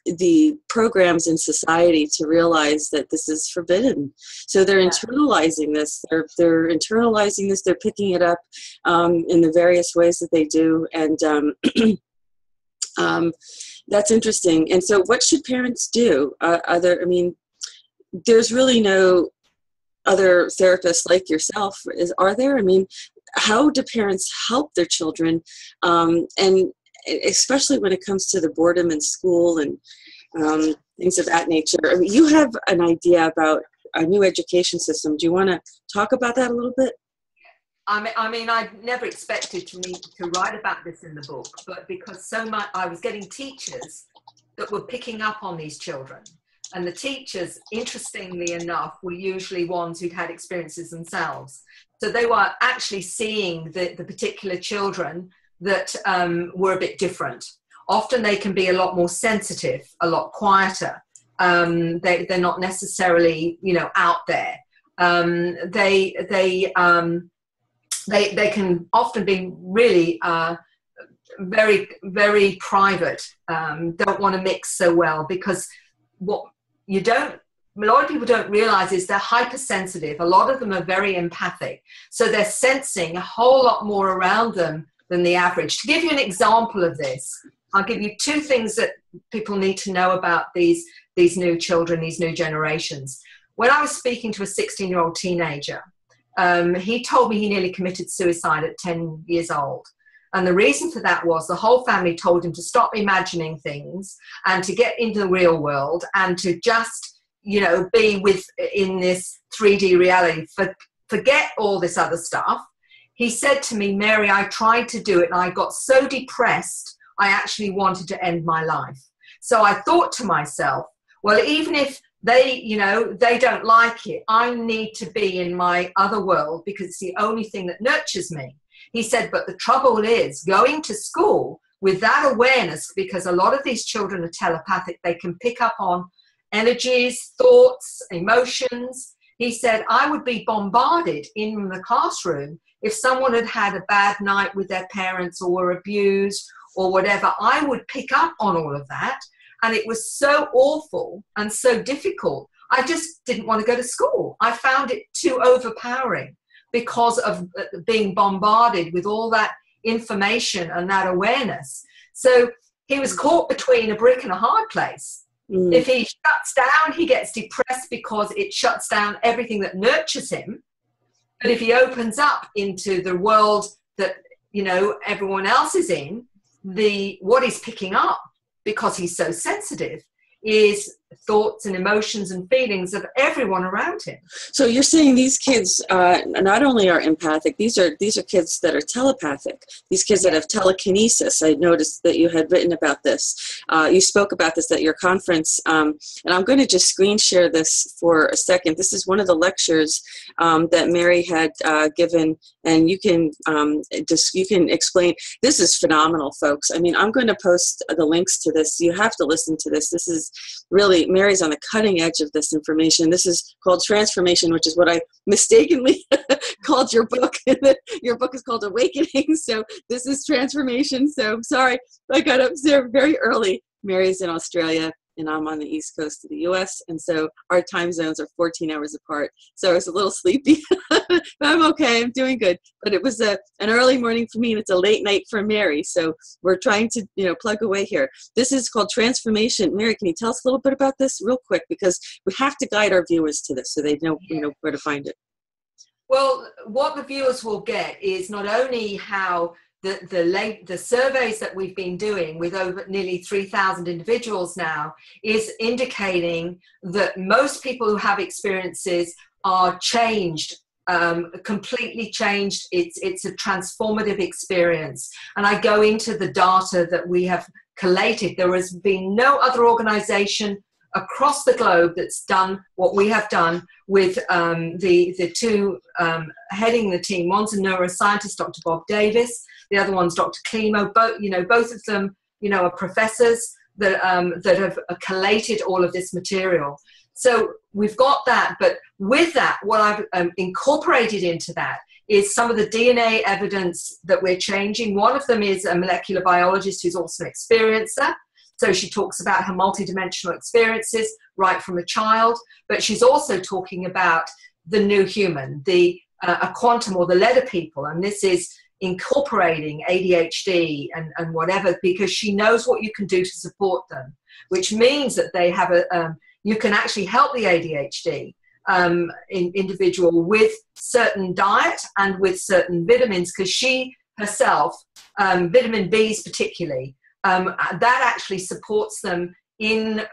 the programs in society to realize that this is forbidden. So they're internalizing this. They're internalizing this. They're picking it up in the various ways that they do, and that's interesting. And so, what should parents do? There's really no other therapists like yourself, are there? I mean, how do parents help their children, and especially when it comes to the boredom in school and things of that nature? I mean, you have an idea about a new education system. Do you want to talk about that a little bit? I mean, I never expected to write about this in the book, but because so much, I was getting teachers that were picking up on these children. And the teachers, interestingly enough, were usually ones who'd had experiences themselves. So they were actually seeing the particular children that were a bit different. Often they can be a lot more sensitive, a lot quieter. They're not necessarily, you know, out there. They can often be really very, very private. Don't want to mix so well, because what a lot of people don't realize is they're hypersensitive. A lot of them are very empathic. So they're sensing a whole lot more around them than the average. To give you an example of this, I'll give you 2 things that people need to know about these new children, these new generations. When I was speaking to a 16-year-old teenager, he told me he nearly committed suicide at 10 years old. And the reason for that was the whole family told him to stop imagining things and to get into the real world and to just, you know, be in this 3D reality. Forget all this other stuff. He said to me, Mary, I tried to do it and I got so depressed, I actually wanted to end my life. So I thought to myself, well, even if they don't like it, I need to be in my other world because it's the only thing that nurtures me. He said, but the trouble is going to school with that awareness, because a lot of these children are telepathic. They can pick up on energies, thoughts, emotions. He said, I would be bombarded in the classroom if someone had had a bad night with their parents or were abused or whatever. I would pick up on all of that. And it was so awful and so difficult. I just didn't want to go to school. I found it too overpowering because of being bombarded with all that information and that awareness. So he was caught between a brick and a hard place. Mm. If he shuts down, he gets depressed because it shuts down everything that nurtures him. But if he opens up into the world that, you know, everyone else is in, what he's picking up, because he's so sensitive, is thoughts and emotions and feelings of everyone around him. So you're saying these kids not only are empathic, these are kids that are telepathic. These kids that have telekinesis. I noticed that you had written about this. You spoke about this at your conference, and I'm going to just screen share this for a second. This is one of the lectures that Mary had given, and you can explain. This is phenomenal, folks. I mean, I'm going to post the links to this. You have to listen to this. This is really really, Mary's on the cutting edge of this information. This is called Transformation, which is what I mistakenly called your book. Your book is called Awakening. So this is Transformation. So I'm sorry, I got up there very early. Mary's in Australia, and I'm on the East Coast of the US. And so our time zones are 14 hours apart. So I was a little sleepy, but I'm okay. I'm doing good. But it was an early morning for me, and it's a late night for Mary. So we're trying to, plug away here. This is called Transformation. Mary, can you tell us a little bit about this real quick? Because we have to guide our viewers to this so they know, where to find it. Well, what the viewers will get is not only how the surveys that we've been doing with over nearly 3,000 individuals now is indicating that most people who have experiences are changed, completely changed. It's a transformative experience. And I go into the data that we have collated. There has been no other organization across the globe that's done what we have done with the two heading the team. One's a neuroscientist, Dr. Bob Davis. The other one's Dr. Klimo. Both of them, are professors that have collated all of this material. So we've got that, but with that, what I've incorporated into that is some of the DNA evidence that we're changing. One of them is a molecular biologist who's also an experiencer. So she talks about her multidimensional experiences right from a child, but she's also talking about the new human, a quantum or the letter people, and this is incorporating ADHD and whatever, because she knows what you can do to support them, which means that they have you can actually help the ADHD individual with certain diet and with certain vitamins, because she herself, vitamin B's particularly, that actually supports them in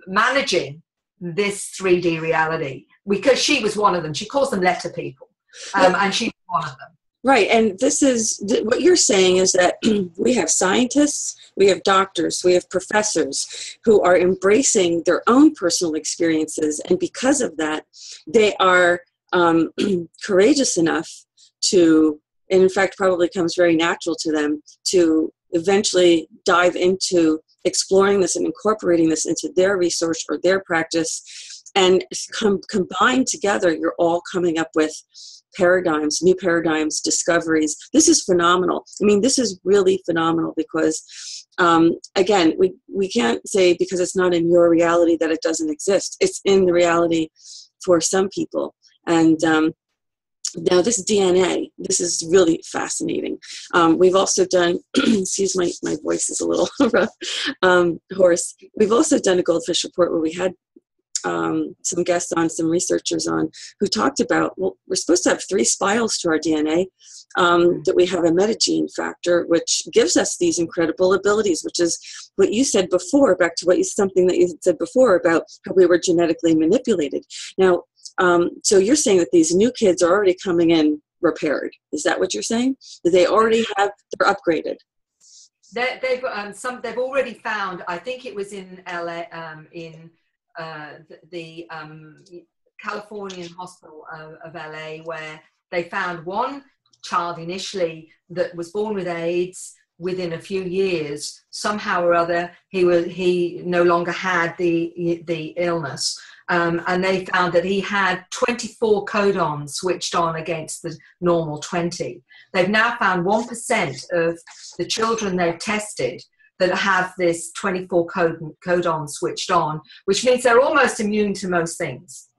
managing this 3D reality, because she was one of them. She calls them letter people, and she's one of them. Right, and this is what you're saying is that we have scientists, we have doctors, we have professors who are embracing their own personal experiences, and because of that, they are courageous enough to, and in fact probably comes very natural to them, to eventually dive into exploring this and incorporating this into their research or their practice, and combined together, you're all coming up with paradigms, new paradigms, discoveries. This is phenomenal. I mean, this is really phenomenal because, again, we can't say because it's not in your reality that it doesn't exist. It's in the reality for some people. And now this DNA, this is really fascinating. We've also done, excuse my voice is a little rough, hoarse. We've also done a GoldFish report where we had some guests on, some researchers on, who talked about, well, we're supposed to have 3 spirals to our DNA, that we have a metagene factor, which gives us these incredible abilities, which is what you said before, back to something that you said before about how we were genetically manipulated. Now, so you're saying that these new kids are already coming in repaired. Is that what you're saying? That they already they're upgraded? They've already found, I think it was in LA, in the Californian hospital of LA, where they found one child initially that was born with AIDS. Within a few years, somehow or other, he no longer had the illness, and they found that he had 24 codons switched on against the normal 20. They've now found 1% of the children they've tested that have this 24 codon switched on, which means they're almost immune to most things.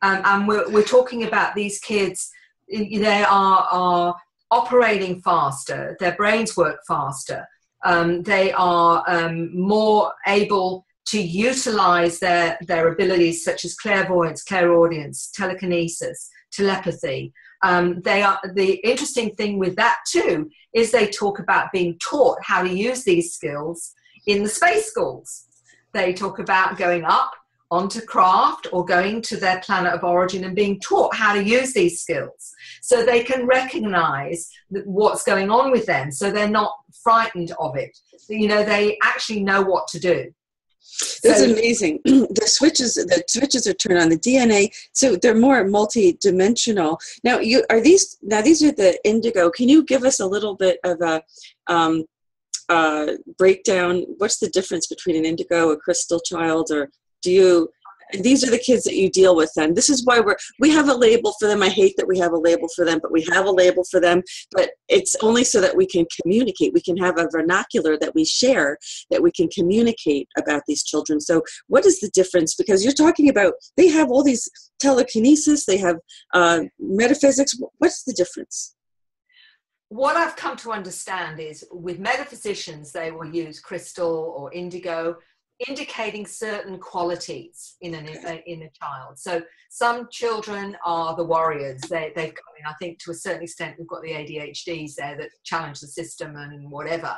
And we're talking about these kids, they are operating faster, their brains work faster, they are more able to utilize their abilities such as clairvoyance, clairaudience, telekinesis, telepathy. The interesting thing with that too is they talk about being taught how to use these skills in the space schools. They talk about going up onto craft or going to their planet of origin and being taught how to use these skills so they can recognize what's going on with them, so they're not frightened of it. They actually know what to do. That's amazing. The switches are turned on, the DNA, so they're more multi-dimensional. Now, these are the indigo. Can you give us a little bit of a breakdown? What's the difference between an indigo, a crystal child, or do you, these are the kids that you deal with then. This is why we have a label for them. I hate that we have a label for them, but we have a label for them. But it's only so that we can communicate. We can have a vernacular that we share, that we can communicate about these children. So what is the difference? Because you're talking about, they have all these telekinesis, they have metaphysics. What's the difference? What I've come to understand is with metaphysicians, they will use crystal or indigo, indicating certain qualities in a child. So some children are the warriors. They've come in, I think to a certain extent, we've got the ADHDs there that challenge the system and whatever.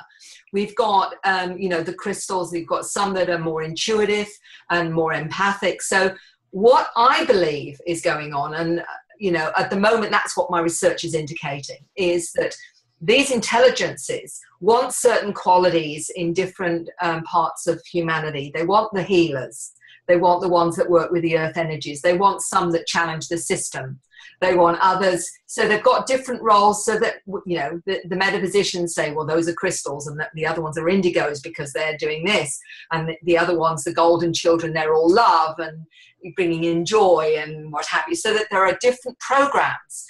We've got, the crystals, we've got some that are more intuitive and more empathic. So what I believe is going on, and, at the moment, that's what my research is indicating, is that these intelligences want certain qualities in different parts of humanity. They want the healers. They want the ones that work with the earth energies. They want some that challenge the system. They want others. So they've got different roles so that, the metaphysicians say, well, those are crystals and the other ones are indigos because they're doing this. And the other ones, the golden children, they're all love and bringing in joy and what have you. So that there are different programs.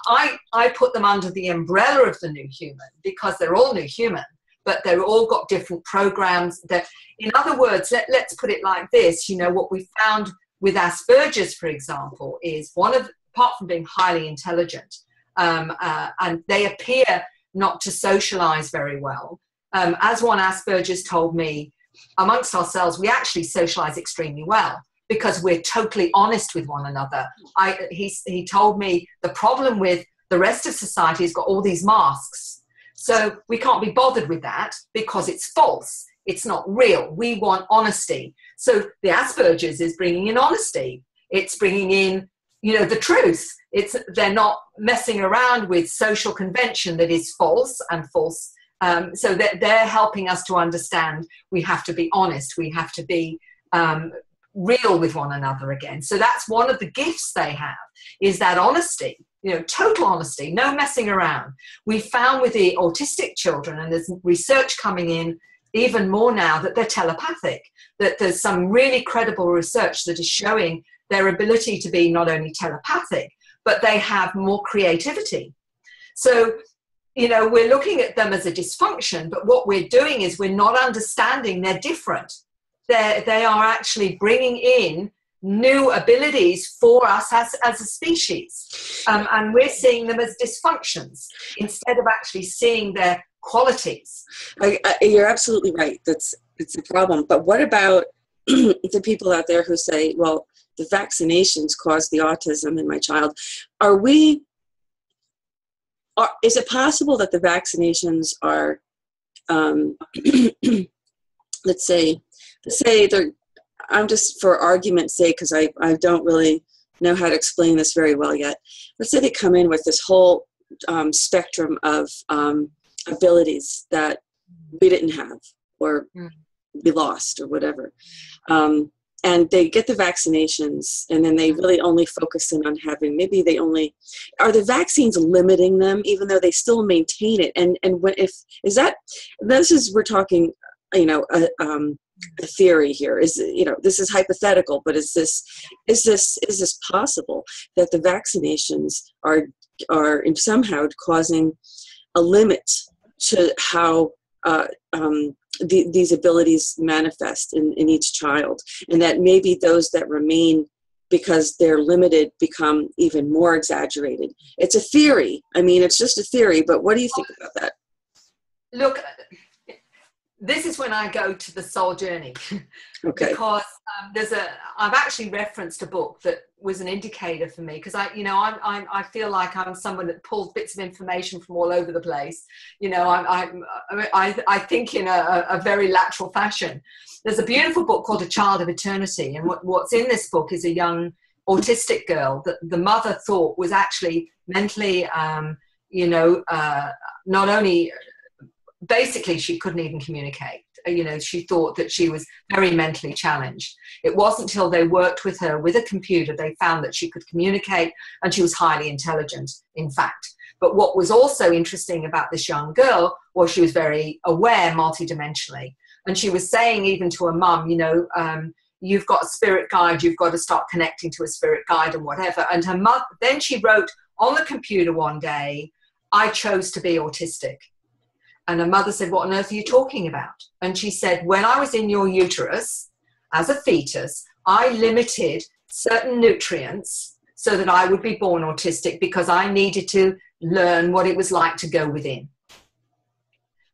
I put them under the umbrella of the new human because they're all new human, but they've all got different programs that, in other words, let's put it like this, what we found with Asperger's, for example, is apart from being highly intelligent, and they appear not to socialize very well. As one Asperger's told me, amongst ourselves, we actually socialize extremely well, because we're totally honest with one another. He told me the problem with the rest of society has got all these masks. So we can't be bothered with that because it's false. It's not real. We want honesty. So the Asperger's is bringing in honesty. It's bringing in, the truth. They're not messing around with social convention that is false and false. So they're helping us to understand we have to be honest. We have to be real with one another again. So that's one of the gifts they have, is that honesty, total honesty, no messing around. We found with the autistic children, and there's research coming in even more now, that they're telepathic, that there's some really credible research that is showing their ability to be not only telepathic, but they have more creativity. So, we're looking at them as a dysfunction, but what we're doing is we're not understanding they're different. They are actually bringing in new abilities for us as a species. And we're seeing them as dysfunctions instead of actually seeing their qualities. You're absolutely right. It's a problem. But what about the people out there who say, well, the vaccinations caused the autism in my child? Is it possible that the vaccinations are, let's say they're, I'm just for argument's sake, because I don't really know how to explain this very well yet. Let's say they come in with this whole spectrum of abilities that we didn't have, or we lost, or whatever. And they get the vaccinations, and then they really only focus in on having, maybe they only, are the vaccines limiting them, even though they still maintain it? And we're talking, a theory here is, this is hypothetical, but is this possible that the vaccinations are somehow causing a limit to how these abilities manifest in each child, and that maybe those that remain because they're limited become even more exaggerated? It's a theory. It's just a theory, but what do you think about that? Look, this is when I go to the soul journey. Okay. Because I've actually referenced a book that was an indicator for me, because I feel like I'm someone that pulls bits of information from all over the place. I think in a very lateral fashion. There's a beautiful book called A Child of Eternity, and what's in this book is a young autistic girl that the mother thought was actually mentally, not only. Basically, she couldn't even communicate. She thought that she was very mentally challenged. It wasn't until they worked with her with a computer they found that she could communicate, and she was highly intelligent, in fact. But what was also interesting about this young girl was she was very aware multidimensionally. And she was saying even to her mum, you've got a spirit guide, you've got to start connecting to a spirit guide and whatever. And her mother, then she wrote on the computer one day, I chose to be autistic. And her mother said, what on earth are you talking about? And she said, when I was in your uterus as a fetus, I limited certain nutrients so that I would be born autistic because I needed to learn what it was like to go within.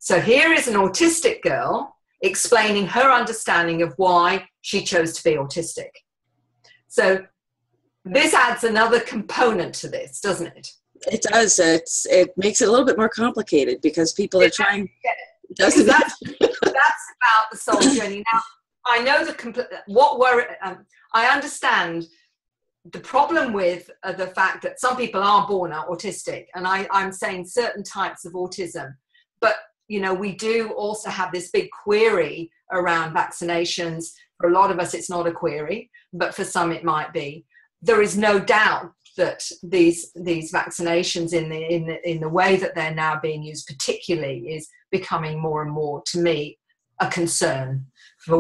So here is an autistic girl explaining her understanding of why she chose to be autistic. So this adds another component to this, doesn't it? It does. It makes it a little bit more complicated because people are trying. Doesn't that's about the soul journey. Now, I know I understand the problem with the fact that some people are born autistic, and I'm saying certain types of autism, but we do also have this big query around vaccinations. For a lot of us, it's not a query, but for some, it might be. There is no doubt that these vaccinations in the way that they're now being used, particularly, is becoming more and more, to me, a concern for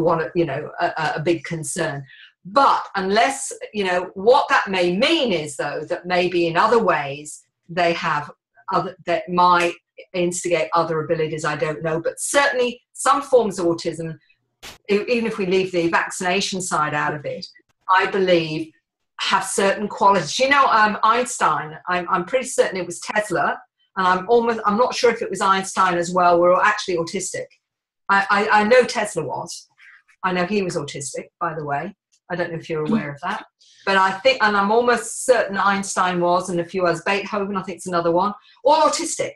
a big concern. But unless what that may mean is, though, that maybe in other ways they have that might instigate other abilities, I don't know, but certainly some forms of autism, even if we leave the vaccination side out of it, I believe have certain qualities. Einstein, I'm pretty certain it was Tesla, and I'm not sure if it was Einstein as well, were actually autistic. I know Tesla was. I know he was autistic, by the way. I don't know if you're aware of that. But I think, and I'm almost certain Einstein was, and a few others, Beethoven, I think it's another one, all autistic.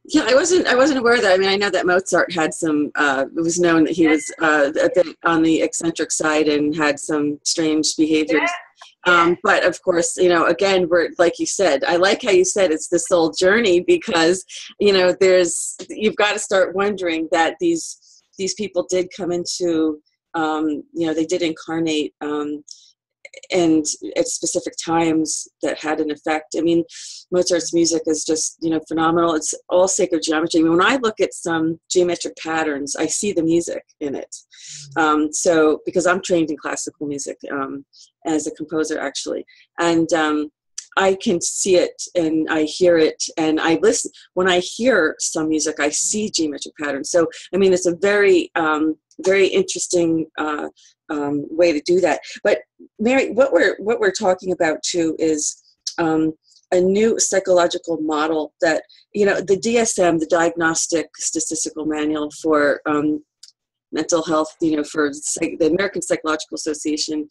Yeah, I wasn't aware of that. I mean, I know that Mozart had some, it was known that he was a bit on the eccentric side and had some strange behaviors. Yeah. But of course, again, we're, like you said, I like how you said it's the soul journey, because, you've got to start wondering that these people did come into, they did incarnate, and at specific times that had an effect. I mean, Mozart's music is just, phenomenal. It's all sacred geometry. I mean, when I look at some geometric patterns, I see the music in it. So, because I'm trained in classical music as a composer, actually. And I can see it and I hear it and I listen. When I hear some music, I see geometric patterns. So, I mean, it's a very, very interesting way to do that. But Mary, what we're talking about too is a new psychological model that, the DSM, the Diagnostic Statistical Manual for mental health, for the American Psychological Association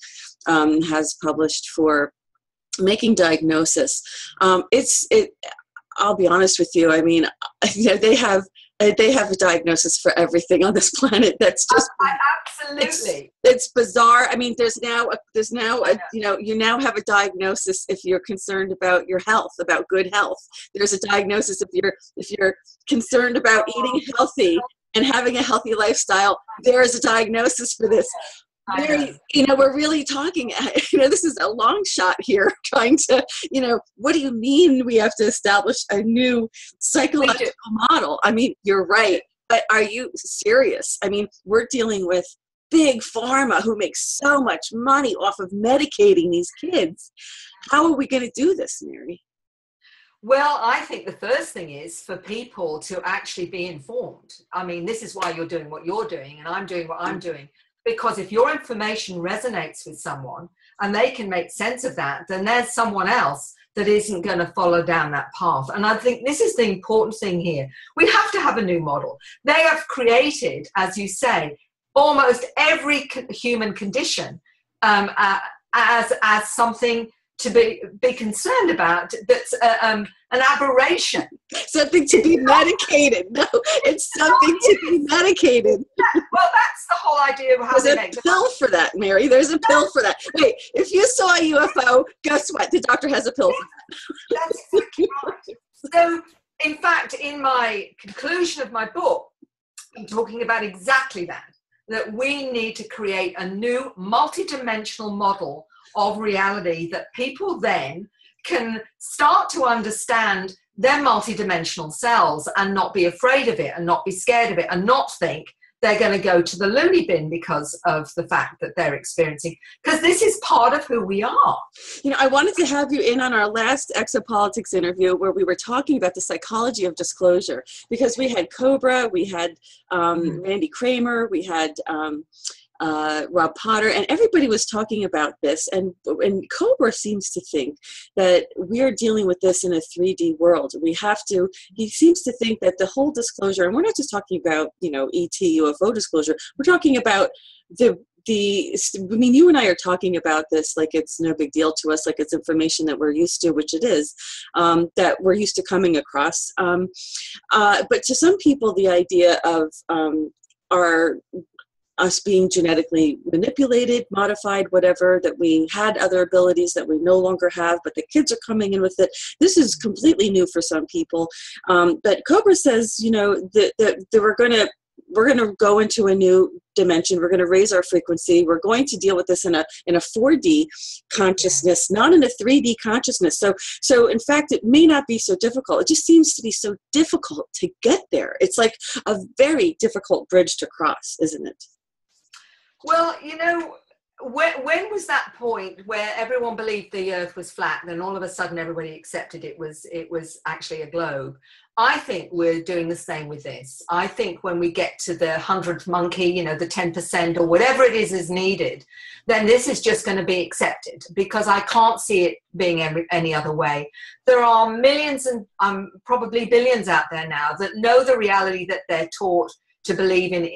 has published for making diagnosis. I'll be honest with you. I mean, they have a diagnosis for everything on this planet. That's just absolutely. It's bizarre. I mean, there's now you now have a diagnosis if you're concerned about your health, about good health. There's a diagnosis if you're concerned about eating healthy and having a healthy lifestyle. There is a diagnosis for this. Mary, we're really talking, this is a long shot here, trying to, what do you mean we have to establish a new psychological model? I mean, you're right, but are you serious? I mean, we're dealing with big pharma who makes so much money off of medicating these kids. How are we going to do this, Mary? Well, I think the first thing is for people to actually be informed. I mean, this is why you're doing what you're doing and I'm doing what I'm doing. Because if your information resonates with someone and they can make sense of that, then there's someone else that isn't going to follow down that path. And I think this is the important thing here. We have to have a new model. They have created, as you say, almost every human condition as something to be concerned about, that's an aberration. Something to be medicated. No, it's something to be medicated. Yeah, well, that's the whole idea of how There's a pill for that, Mary. There's a pill for that. Wait, if you saw a UFO, guess what? The doctor has a pill for that. That's exactly right. So, in fact, in my conclusion of my book, I'm talking about exactly that we need to create a new multidimensional model of reality that people then can start to understand their multidimensional selves and not be afraid of it and not be scared of it and not think they're going to go to the loony bin because of the fact that they're experiencing, because this is part of who we are. You know, I wanted to have you in on our last Exopolitics interview where we were talking about the psychology of disclosure, because we had Cobra, we had Randy Kramer, we had Rob Potter, and everybody was talking about this. And Cobra seems to think that we are dealing with this in a 3D world. He seems to think that the whole disclosure, and we're not just talking about, ET, UFO disclosure, we're talking about you and I are talking about this like it's no big deal to us, like it's information that we're used to, which it is, that we're used to coming across. But to some people, the idea of us being genetically manipulated, modified, whatever, that we had other abilities that we no longer have, but the kids are coming in with it. This is completely new for some people. But Cobra says, that we're going to go into a new dimension. We're going to raise our frequency. We're going to deal with this in a 4D consciousness, not in a 3D consciousness. So in fact, it may not be so difficult. It just seems to be so difficult to get there. It's like a very difficult bridge to cross, isn't it? Well, when was that point where everyone believed the Earth was flat, then all of a sudden everybody accepted it was actually a globe? I think we're doing the same with this. I think when we get to the 100th monkey, the 10% or whatever it is needed, then this is just going to be accepted, because I can't see it being any other way. There are millions and probably billions out there now that know the reality that they're taught to believe in,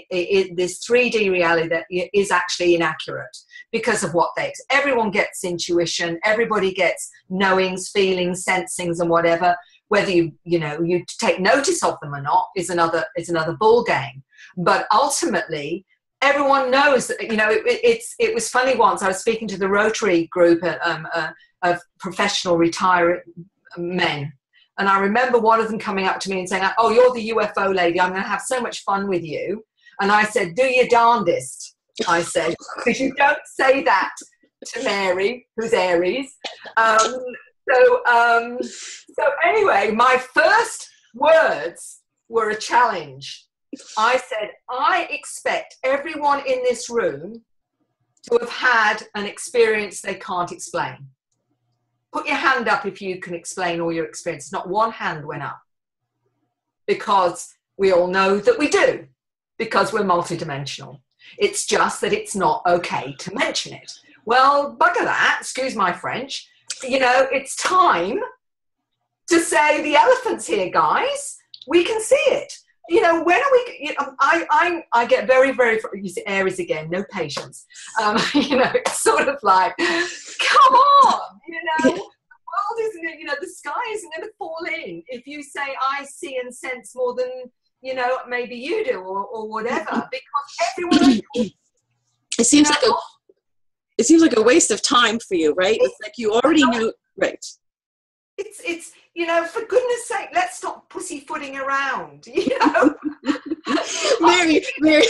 this 3D reality that is actually inaccurate because of what everyone gets intuition, everybody gets knowings, feelings, sensings, and whatever. Whether you take notice of them or not is another ball game. But ultimately, everyone knows that, it was funny once. I was speaking to the Rotary group of professional retired men. And I remember one of them coming up to me and saying, "Oh, you're the UFO lady. I'm going to have so much fun with you." And I said, "Do your darndest," I said, because you don't say that to Mary, who's Aries. So anyway, my first words were a challenge. I said, "I expect everyone in this room to have had an experience they can't explain. Put your hand up if you can explain all your experiences." Not one hand went up, because we all know that we do, because we're multidimensional. It's just that it's not okay to mention it. Well, bugger that, excuse my French. It's time to say the elephant's here, guys. We can see it. When are we? I get very, very. You see, Aries again. No patience. It's sort of like, come on. The world isn't. The sky isn't going to fall in if you say I see and sense more than maybe you do or whatever. Because everyone. It seems like a waste of time for you, right? It's like you already know, right? It's for goodness sake, let's stop pussyfooting around, Mary, I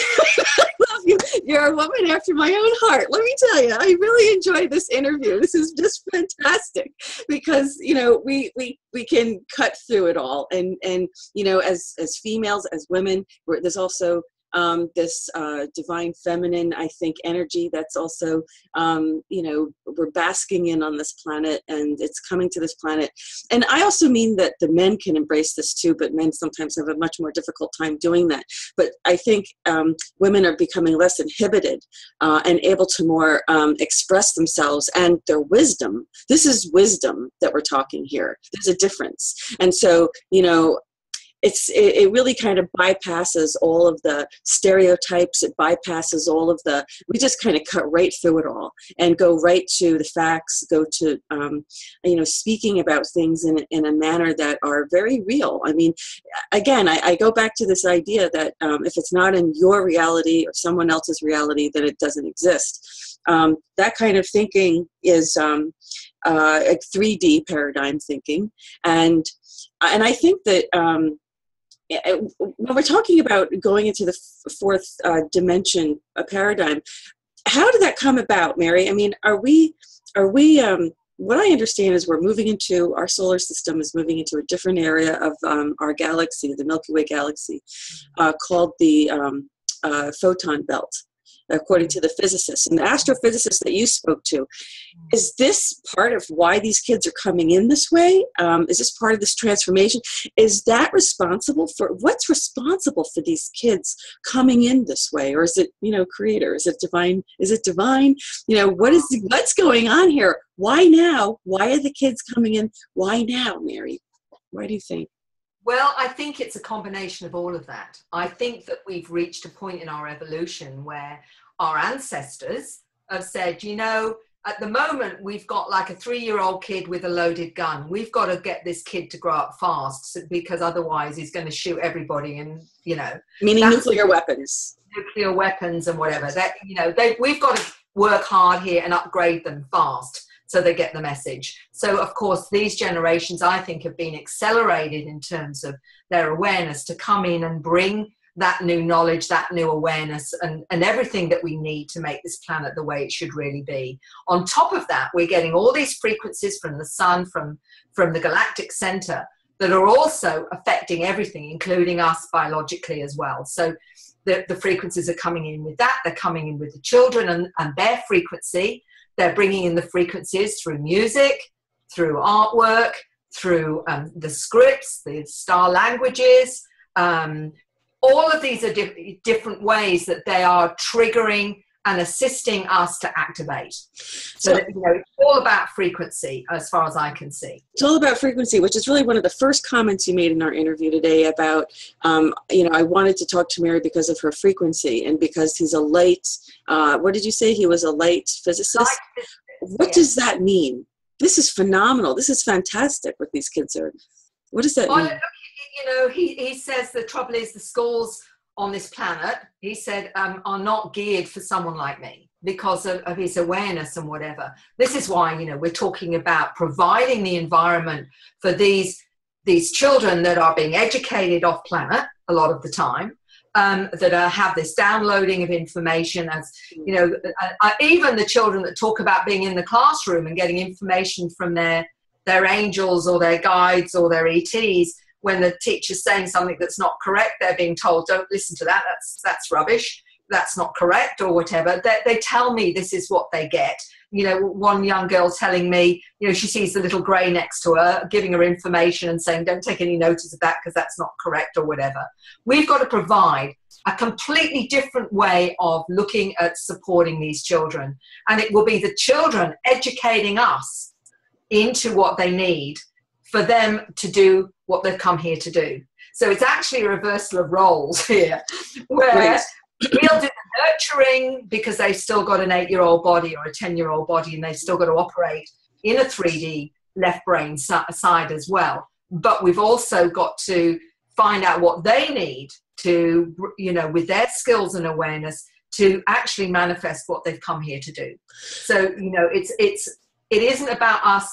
love you. You're a woman after my own heart. Let me tell you, I really enjoyed this interview. This is just fantastic, because we can cut through it all, and as females, as women, there's also this divine feminine, I think, energy that's also, we're basking in on this planet, and it's coming to this planet. And I also mean that the men can embrace this too, but men sometimes have a much more difficult time doing that. But I think women are becoming less inhibited and able to more express themselves and their wisdom. This is wisdom that we're talking here. There's a difference. And so, it really kind of bypasses all of the stereotypes. It bypasses all of we just kind of cut right through it all and go right to the facts, go to, speaking about things in a manner that are very real. I mean, again, I go back to this idea that if it's not in your reality or someone else's reality, that it doesn't exist. That kind of thinking is like 3D paradigm thinking. And I think that when we're talking about going into the fourth dimension paradigm, how did that come about, Mary? I mean, are we? What I understand is we're moving into, our solar system is moving into a different area of our galaxy, the Milky Way galaxy, called the photon belt, according to the physicists and the astrophysicists that you spoke to. Is this part of why these kids are coming in this way? Is this part of this transformation? Is that responsible for, what's responsible for these kids coming in this way? Or is it, creator? Is it divine? Is it divine? What's going on here? Why now? Why are the kids coming in? Why now, Mary? Why do you think? Well, I think it's a combination of all of that. I think that we've reached a point in our evolution where our ancestors have said, at the moment, we've got like a 3-year-old kid with a loaded gun. We've got to get this kid to grow up fast because otherwise he's going to shoot everybody and, Meaning nuclear weapons. Nuclear weapons and whatever. We've got to work hard here and upgrade them fast so they get the message. So, of course, these generations, I think, have been accelerated in terms of their awareness to come in and bring that new knowledge, that new awareness, and everything that we need to make this planet the way it should really be. On top of that, we're getting all these frequencies from the sun, from the galactic center, that are also affecting everything, including us biologically as well. So the frequencies are coming in with that. They're coming in with the children and their frequency. They're bringing in the frequencies through music, through artwork, through the scripts, the star languages. All of these are different ways that they are triggering and assisting us to activate. So that, it's all about frequency as far as I can see. It's all about frequency, which is really one of the first comments you made in our interview today about, I wanted to talk to Mary because of her frequency and because he's a light, what did you say? He was a light physicist? What does that mean? This is phenomenal. This is fantastic what these kids are. What does that mean? Look, he says the trouble is the schools on this planet, he said, are not geared for someone like me because of his awareness and whatever. This is why, we're talking about providing the environment for these children that are being educated off planet a lot of the time, that have this downloading of information as, even the children that talk about being in the classroom and getting information from their angels or their guides or their ETs. When the teacher's saying something that's not correct, they're being told, don't listen to that, that's rubbish, that's not correct or whatever. They tell me this is what they get. One young girl telling me, she sees the little grey next to her, giving her information and saying, don't take any notice of that because that's not correct or whatever. We've got to provide a completely different way of looking at supporting these children. And it will be the children educating us into what they need for them to do what they've come here to do. So it's actually a reversal of roles here, where we'll do the nurturing because they've still got an 8-year-old body or a 10-year-old body and they've still got to operate in a 3D left brain side as well. But we've also got to find out what they need to, with their skills and awareness, to actually manifest what they've come here to do. So, it isn't about us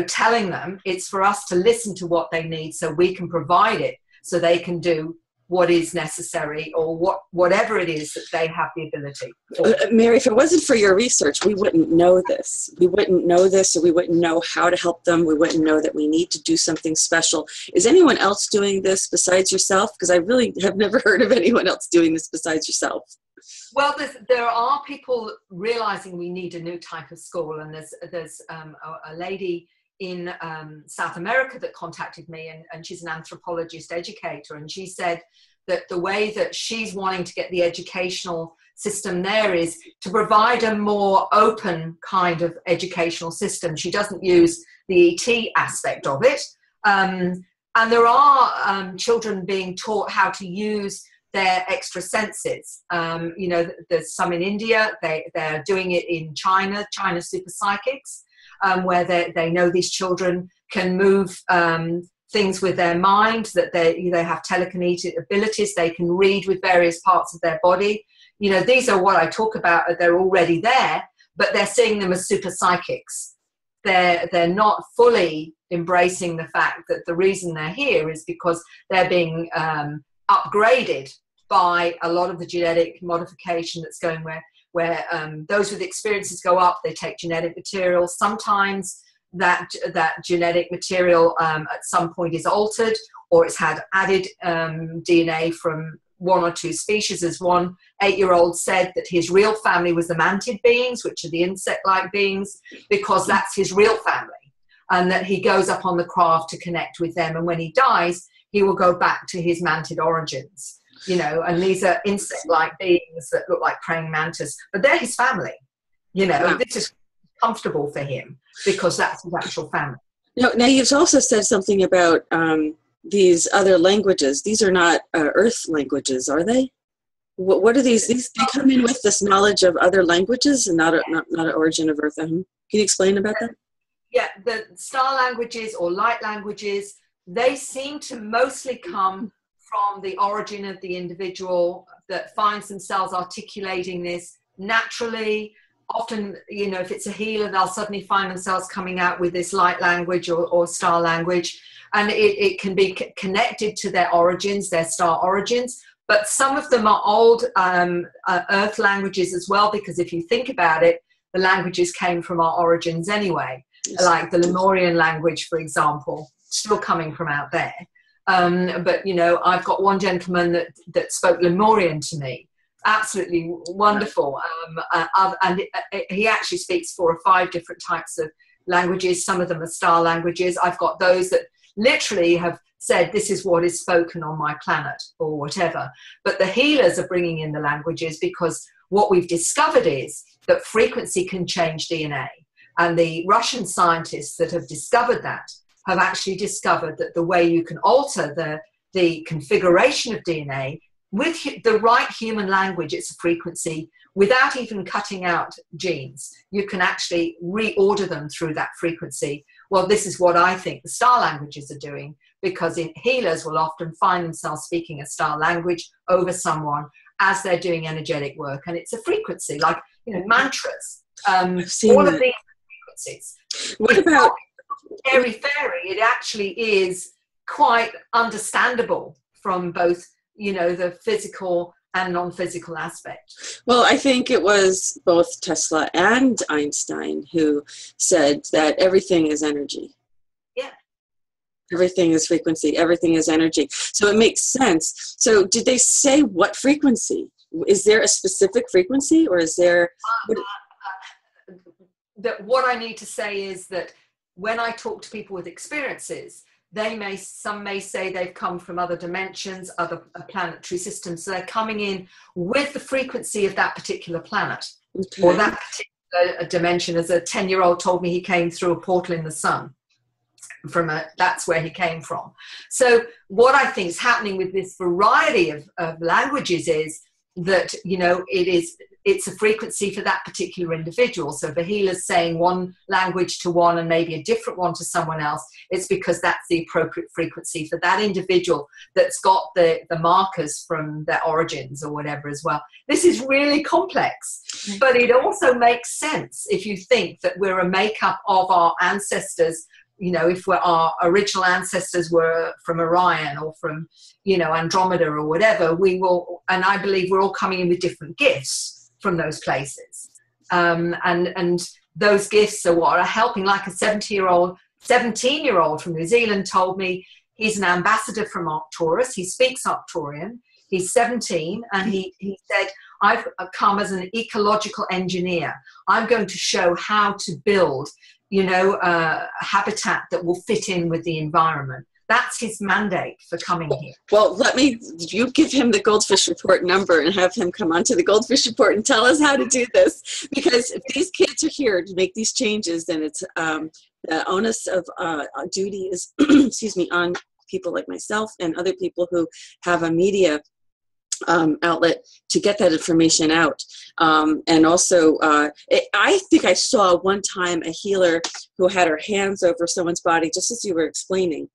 telling them. It's for us to listen to what they need so we can provide it so they can do what is necessary or whatever it is that they have the ability for. Mary, if it wasn't for your research, we wouldn't know this. We wouldn't know this, or we wouldn't know how to help them. We wouldn't know that we need to do something special. Is anyone else doing this besides yourself? Because I really have never heard of anyone else doing this besides yourself. Well, there are people realizing we need a new type of school, and there's a lady in South America that contacted me, and she's an anthropologist educator, and she said that the way that she's wanting to get the educational system there is to provide a more open kind of educational system. She doesn't use the ET aspect of it, and there are children being taught how to use their extra senses. There's some in India. They're doing it in China super psychics, where they know these children can move things with their mind, that they have telekinetic abilities. They can read with various parts of their body. These are what I talk about. They're already there, but they're seeing them as super psychics. They're not fully embracing the fact that the reason they're here is because they're being upgraded by a lot of the genetic modification that's going where those with experiences go up. They take genetic material. Sometimes that genetic material at some point is altered, or it's had added DNA from one or two species. As one 8-year-old said, that his real family was the mantid beings, which are the insect-like beings, because that's his real family, and that he goes up on the craft to connect with them, and when he dies, he will go back to his mantid origins, you know, and these are insect-like beings that look like praying mantis, but they're his family, you know. Wow. This is comfortable for him because that's his actual family. Now you've also said something about these other languages. These are not Earth languages, are they? What are these? They come in with this knowledge of other languages and not an origin of Earth. Can you explain about that? Yeah, the star languages or light languages, they seem to mostly come from the origin of the individual that finds themselves articulating this naturally. Often, you know, if it's a healer, they'll suddenly find themselves coming out with this light language or star language, and it can be connected to their origins, their star origins. But some of them are old Earth languages as well, because if you think about it, the languages came from our origins anyway. Yes. Like the Lemurian language, for example, still coming from out there. But, you know, I've got one gentleman that spoke Lemurian to me. Absolutely wonderful. And he actually speaks 4 or 5 different types of languages. Some of them are star languages. I've got those that literally have said, this is what is spoken on my planet or whatever. But the healers are bringing in the languages because what we've discovered is that frequency can change DNA. And the Russian scientists that have discovered that have actually discovered that the way you can alter the configuration of DNA with the right human language, it's a frequency, without even cutting out genes, you can actually reorder them through that frequency. Well, this is what I think the star languages are doing, because healers will often find themselves speaking a star language over someone as they're doing energetic work. And it's a frequency, like, you know, mantras. All of these frequencies. What about airy fairy? It actually is quite understandable from both, you know, the physical and non-physical aspect. Well, I think it was both Tesla and Einstein who said that everything is energy. Yeah. Everything is frequency. Everything is energy. So it makes sense. So did they say what frequency? Is there a specific frequency, or is there... What I need to say is that when I talk to people with experiences, some may say they've come from other dimensions, other planetary systems. So they're coming in with the frequency of that particular planet, okay, or that particular dimension. As a 10-year-old told me, he came through a portal in the sun. That's where he came from. So what I think is happening with this variety of languages is that, you know, it's a frequency for that particular individual. So if a healer's saying one language to one and maybe a different one to someone else, it's because that's the appropriate frequency for that individual that's got the markers from their origins or whatever as well. This is really complex, but it also makes sense if you think that we're a makeup of our ancestors. You know, if our original ancestors were from Orion or from, you know, Andromeda or whatever, we will, and I believe we're all coming in with different gifts from those places. And those gifts are what are helping. Like a 17-year-old from New Zealand told me he's an ambassador from Arcturus. He speaks Arcturian. He's 17, and he said, I've come as an ecological engineer. I'm going to show how to build, you know, habitat that will fit in with the environment. That's his mandate for coming here. Well, you give him the GoldFish Report number and have him come onto the GoldFish Report and tell us how to do this. Because if these kids are here to make these changes, then it's the onus of duty is, excuse me, on people like myself and other people who have a media outlet to get that information out. And also, I think I saw one time a healer who had her hands over someone's body, just as you were explaining.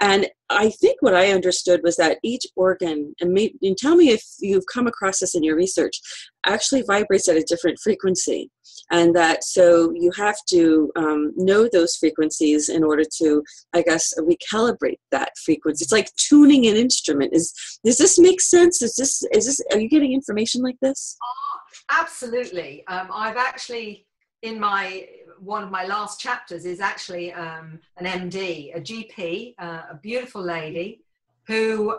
And I think what I understood was that each organ, and tell me if you've come across this in your research, actually vibrates at a different frequency. And that, so you have to know those frequencies in order to, I guess, recalibrate that frequency. It's like tuning an instrument. Does this make sense? Are you getting information like this? Oh, absolutely. I've actually, one of my last chapters is actually an MD, a GP, a beautiful lady who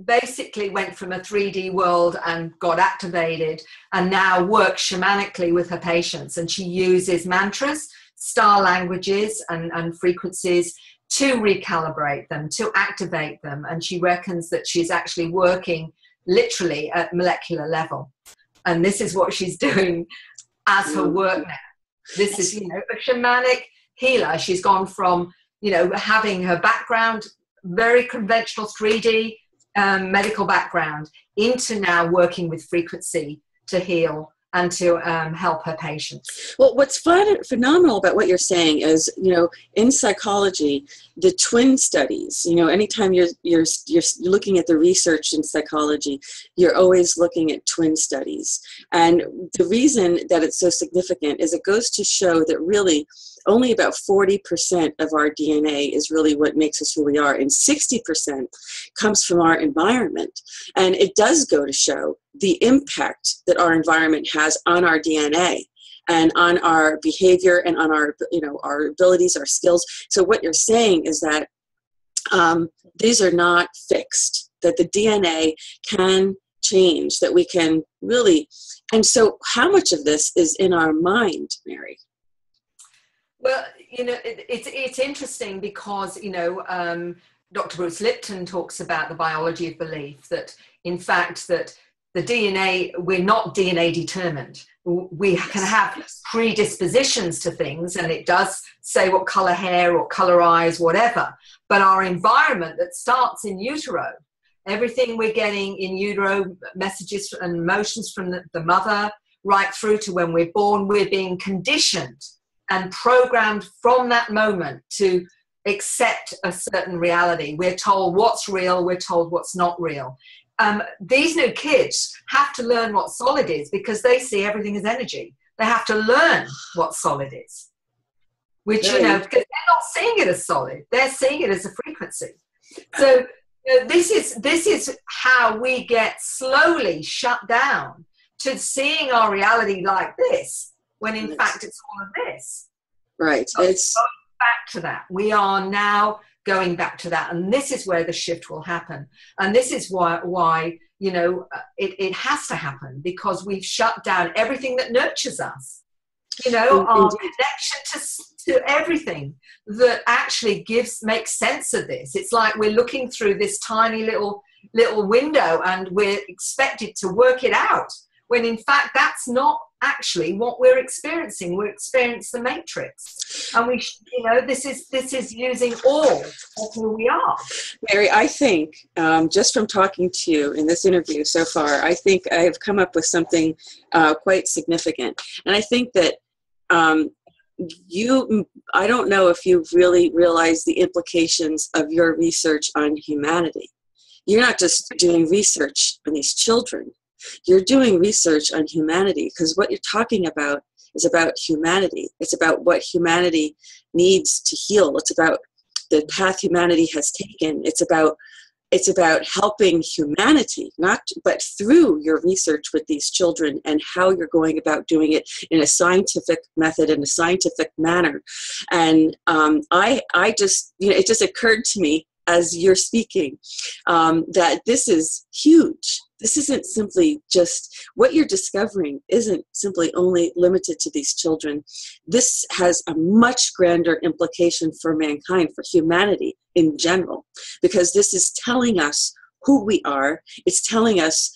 basically went from a 3D world and got activated and now works shamanically with her patients. And she uses mantras, star languages and frequencies to recalibrate them, to activate them. And she reckons that she's actually working literally at molecular level. And this is what she's doing as her work now. This is, you know, a shamanic healer. She's gone from, you know, having her background, very conventional 3D medical background, into now working with frequency to heal and to help her patients. Well, what's phenomenal about what you're saying is, you know, in psychology, the twin studies, you know, anytime you're looking at the research in psychology, you're always looking at twin studies. And the reason that it's so significant is it goes to show that really only about 40% of our DNA is really what makes us who we are, and 60% comes from our environment. And it does go to show the impact that our environment has on our DNA and on our behavior and on our, you know, our abilities, our skills. So what you're saying is that these are not fixed, that the DNA can change, that we can really, and so how much of this is in our mind, Mary? Well, you know, it's interesting because, you know, Dr. Bruce Lipton talks about the biology of belief, that in fact that the DNA, we're not DNA determined. We can have predispositions to things, and it does say what color hair or color eyes, whatever. But our environment that starts in utero, everything we're getting in utero, messages and emotions from the mother, right through to when we're born, we're being conditioned and programmed from that moment to accept a certain reality. We're told what's real, we're told what's not real. These new kids have to learn what solid is because they see everything as energy. They have to learn what solid is, which, you know, because they're not seeing it as solid, they're seeing it as a frequency. So you know, this is how we get slowly shut down to seeing our reality like this, when in fact it's all of this. Right. So it's going back to that. We are now going back to that, and this is where the shift will happen. And this is why you know, it has to happen, because we've shut down everything that nurtures us. You know, our connection to everything that actually makes sense of this. It's like we're looking through this tiny little window and we're expected to work it out, when in fact that's not actually what we're experiencing. We're experiencing the matrix, and we, you know, this is using all of who we are. Mary, I think just from talking to you in this interview so far, I think I have come up with something quite significant, and I think that I don't know if you've really realized the implications of your research on humanity. You're not just doing research on these children. You're doing research on humanity, because what you're talking about is about humanity. It's about what humanity needs to heal. It's about the path humanity has taken. It's about helping humanity, but through your research with these children and how you're going about doing it in a scientific method, in a scientific manner. And I just, you know, it just occurred to me as you're speaking that this is huge. This isn't simply just what you're discovering, isn't simply only limited to these children. This has a much grander implication for mankind, for humanity in general, because this is telling us who we are. It's telling us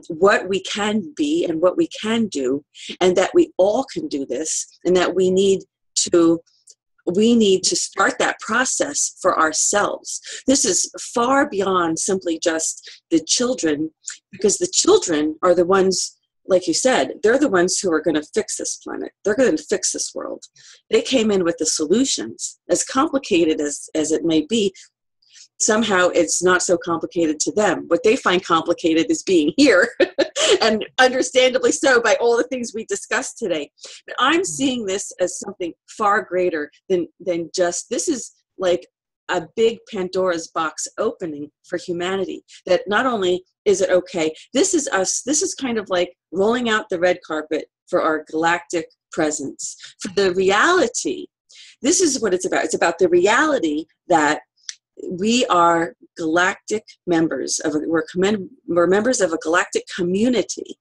what we can be and what we can do, and that we all can do this, and that we need to start that process for ourselves. This is far beyond simply just the children, because the children are the ones, like you said, they're the ones who are going to fix this planet. They're going to fix this world. They came in with the solutions. As complicated as it may be, somehow it's not so complicated to them. What they find complicated is being here, and understandably so by all the things we discussed today. But I'm seeing this as something far greater than just, this is like a big Pandora's box opening for humanity, that not only is it okay, this is us, this is kind of like rolling out the red carpet for our galactic presence, for the reality. This is what it's about. It's about the reality that we are galactic members of we're members of a galactic community.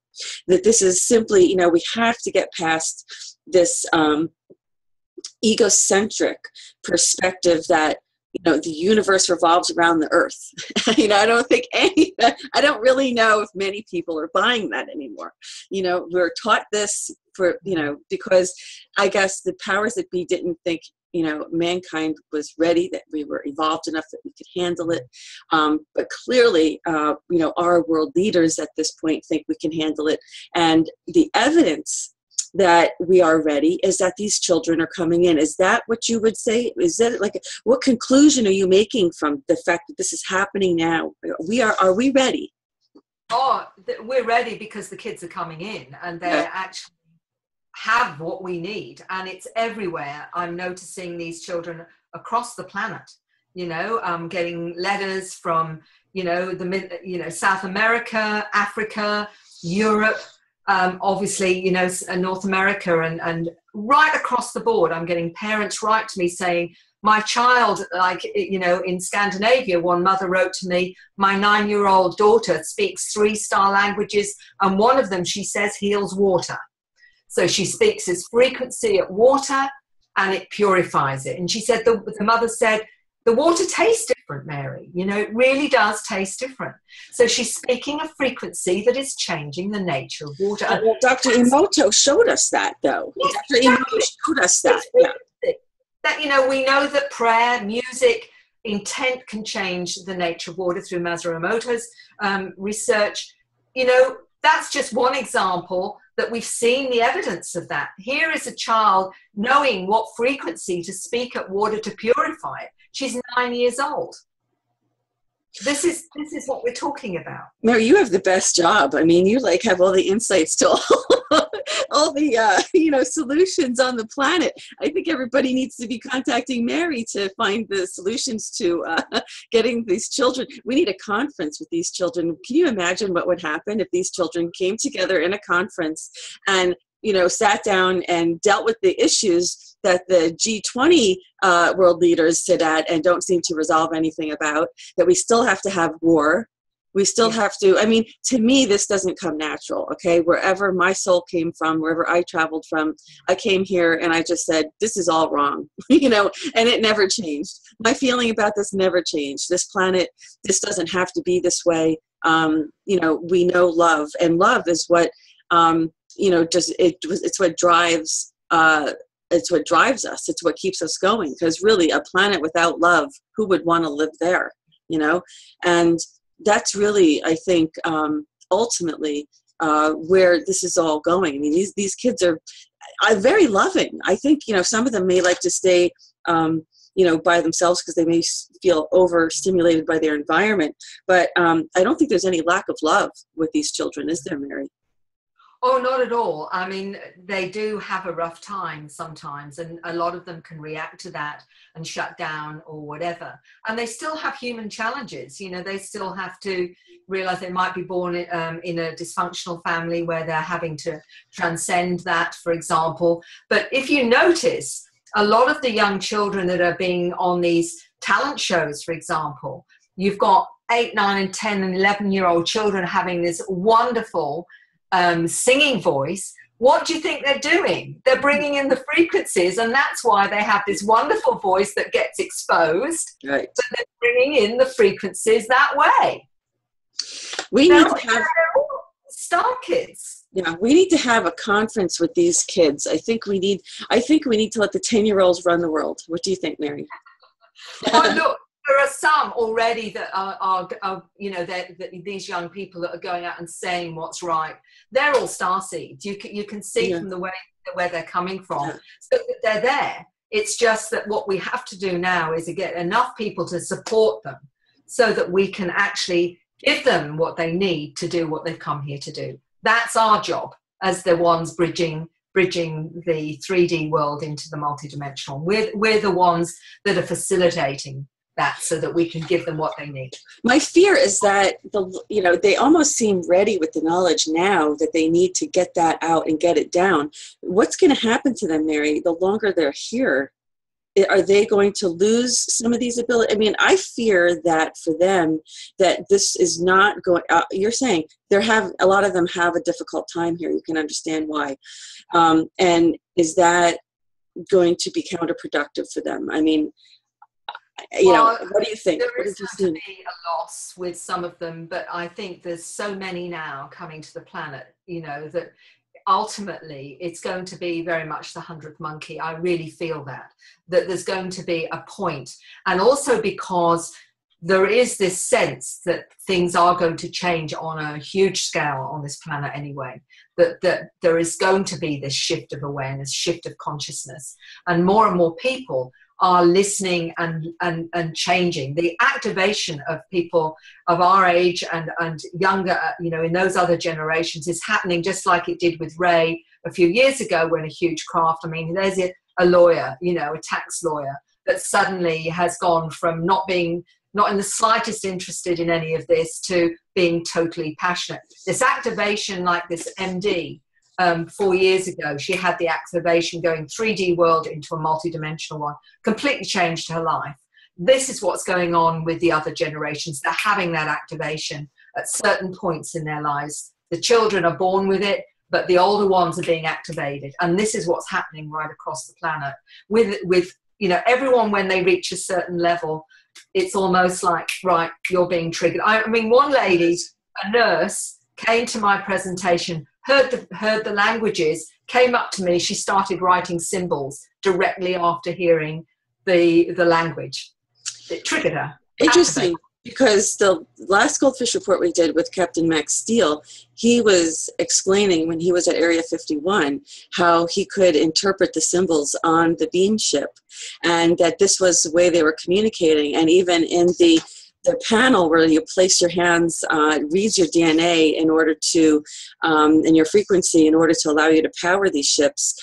That this is simply, you know, we have to get past this egocentric perspective that, you know, the universe revolves around the earth. You know, I don't really know if many people are buying that anymore. You know, we're taught this for, you know, because I guess the powers that be didn't think, you know, mankind was ready, that we were evolved enough that we could handle it. But clearly, you know, our world leaders at this point think we can handle it. And the evidence that we are ready is that these children are coming in. Is that what you would say? Is that like, what conclusion are you making from the fact that this is happening now? Are we ready? Oh, we're ready because the kids are coming in and they're actually have what we need, and it's everywhere. I'm noticing these children across the planet, you know, getting letters from, you know, South America, Africa, Europe, obviously, you know, North America, and right across the board. I'm getting parents write to me saying, my child, like, you know, in Scandinavia, one mother wrote to me, my 9-year-old daughter speaks 3 star languages, and one of them, she says, heals water. So she speaks this frequency at water and it purifies it. And she said, the mother said, the water tastes different, Mary. You know, it really does taste different. So she's speaking a frequency that is changing the nature of water. Well, Dr. Emoto showed us that, though. Yes, Dr. Emoto showed us that. Yeah. That, you know, we know that prayer, music, intent can change the nature of water through Masaru Emoto's research. You know, that's just one example that we've seen the evidence of that. Here is a child knowing what frequency to speak at water to purify it. She's 9 years old. This is what we're talking about. Mary, you have the best job. I mean, you like have all the insights to all the you know, solutions on the planet. I think everybody needs to be contacting Mary to find the solutions to getting these children. We need a conference with these children. Can you imagine what would happen if these children came together in a conference and, you know, sat down and dealt with the issues that the G20 world leaders sit at and don't seem to resolve anything about, that we still have to have war. We still have to, I mean, to me, this doesn't come natural, okay? Wherever my soul came from, wherever I traveled from, I came here and I just said, this is all wrong, you know, and it never changed. My feeling about this never changed. This planet, this doesn't have to be this way. You know, we know love, and love is what, you know, it's what drives, it's what drives us. It's what keeps us going. Because really, a planet without love, who would want to live there? You know, and that's really, I think, ultimately where this is all going. I mean, these kids are very loving. I think, you know, some of them may like to stay, you know, by themselves because they may feel overstimulated by their environment. But I don't think there's any lack of love with these children, is there, Mary? Oh, not at all. I mean, they do have a rough time sometimes, and a lot of them can react to that and shut down or whatever. And they still have human challenges. You know, they still have to realize they might be born in a dysfunctional family where they're having to transcend that, for example. But if you notice, a lot of the young children that are being on these talent shows, for example, you've got 8, 9, and 10 and 11-year-old children having this wonderful singing voice. What do you think they're doing? They're bringing in the frequencies, and that's why they have this wonderful voice that gets exposed. Right. But they're bringing in the frequencies that way. We need to have star kids. Yeah, we need to have a conference with these kids. I think we need to let the 10-year-olds run the world. What do you think, Mary? Oh, look. There are some already that are you know, these young people that are going out and saying what's right. They're all starseeds. You can see from the way where they're coming from. Yeah. So that they're there. It's just that what we have to do now is to get enough people to support them so that we can actually give them what they need to do what they've come here to do. That's our job as the ones bridging the 3D world into the multidimensional. We're the ones that are facilitating that so that we can give them what they need. My fear is that they almost seem ready with the knowledge now that they need to get that out and get it down. What's going to happen to them, Mary, the longer they're here? are they going to lose some of these abilities? I mean, I fear that for them, that this is not going, you're saying a lot of them have a difficult time here. You can understand why. And is that going to be counterproductive for them? I mean, what do you think? There is going to be a loss with some of them, but I think there's so many now coming to the planet, that ultimately it's going to be very much the 100th monkey. I really feel that there's going to be a point. And also because there is this sense that things are going to change on a huge scale on this planet anyway, that there is going to be this shift of awareness, shift of consciousness, and more people are listening and changing. The activation of people of our age and younger, in those other generations is happening just like it did with Ray a few years ago when a huge craft, there's a lawyer, a tax lawyer that suddenly has gone from not in the slightest interested in any of this to being totally passionate. This activation, like this MD, 4 years ago, she had the activation going 3D world into a multidimensional one, completely changed her life. This is what's going on with the other generations. They're having that activation at certain points in their lives. The children are born with it, but the older ones are being activated. And this is what's happening right across the planet. With everyone, when they reach a certain level, it's almost like, right, you're being triggered. One lady, a nurse, came to my presentation, heard the languages, came up to me. She started writing symbols directly after hearing the language. It triggered her. Interesting, because the last GoldFish report we did with Captain Max Steele, he was explaining when he was at Area 51 how he could interpret the symbols on the beam ship, and that this was the way they were communicating. And even in the panel where you place your hands, it reads your DNA in order to, and your frequency in order to allow you to power these ships.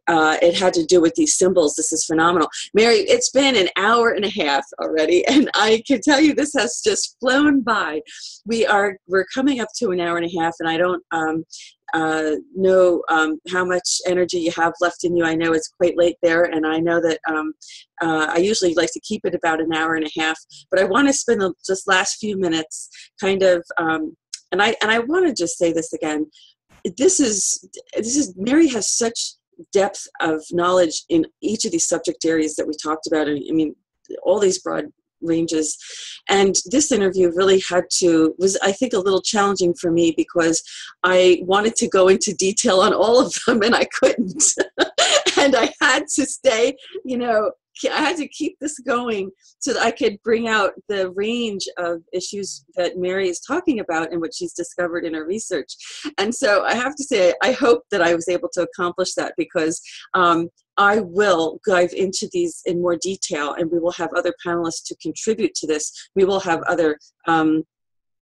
It had to do with these symbols. This is phenomenal. Mary, it's been an hour and a half already, and I can tell you this has just flown by. We're coming up to an hour and a half, and I don't know how much energy you have left in you. I know it's quite late there, and I know that I usually like to keep it about an hour and a half, but I want to spend the just last few minutes kind of, and I want to just say this again. This is Mary has such depth of knowledge in each of these subject areas that we talked about. All these broad ranges. And this interview really was, I think, a little challenging for me because I wanted to go into detail on all of them and I couldn't. And I had to stay, I had to keep this going so that I could bring out the range of issues that Mary is talking about and what she's discovered in her research. And so I have to say, I hope that I was able to accomplish that because I will dive into these in more detail, and we will have other panelists to contribute to this. We will have other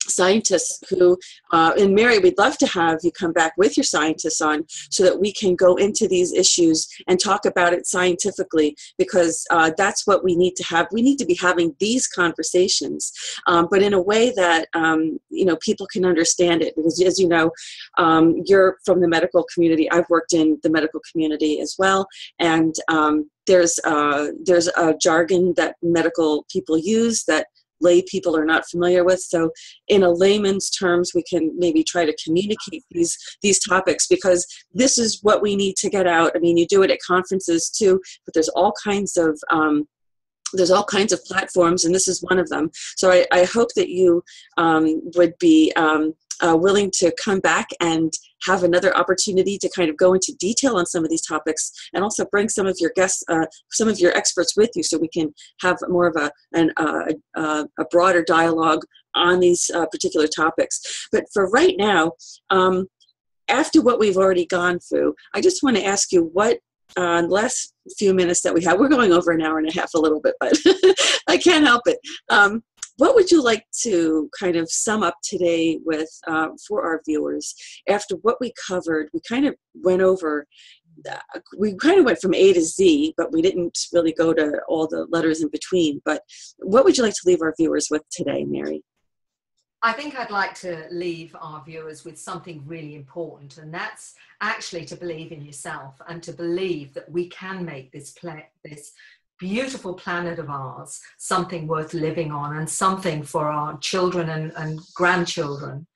scientists who, and Mary, we'd love to have you come back with your scientists on so that we can go into these issues and talk about it scientifically, because that's what we need to have. We need to be having these conversations, but in a way that, people can understand it, because as you know, you're from the medical community. I've worked in the medical community as well. And there's a jargon that medical people use that lay people are not familiar with. So in a layman's terms, we can maybe try to communicate these topics, because this is what we need to get out. You do it at conferences too, but there's all kinds of platforms, and this is one of them. So I hope that you would be willing to come back and have another opportunity to kind of go into detail on some of these topics, and also bring some of your guests, some of your experts with you, so we can have more of a broader dialogue on these particular topics. But for right now, after what we've already gone through, I just want to ask you what, the last few minutes that we have, we're going over an hour and a half a little bit, but I can't help it. What would you like to kind of sum up today with for our viewers after what we covered? We kind of went over, we kind of went from A to Z, but we didn't really go to all the letters in between. But what would you like to leave our viewers with today, Mary? I think I'd like to leave our viewers with something really important, and that's actually to believe in yourself and to believe that we can make this beautiful planet of ours something worth living on, and something for our children and grandchildren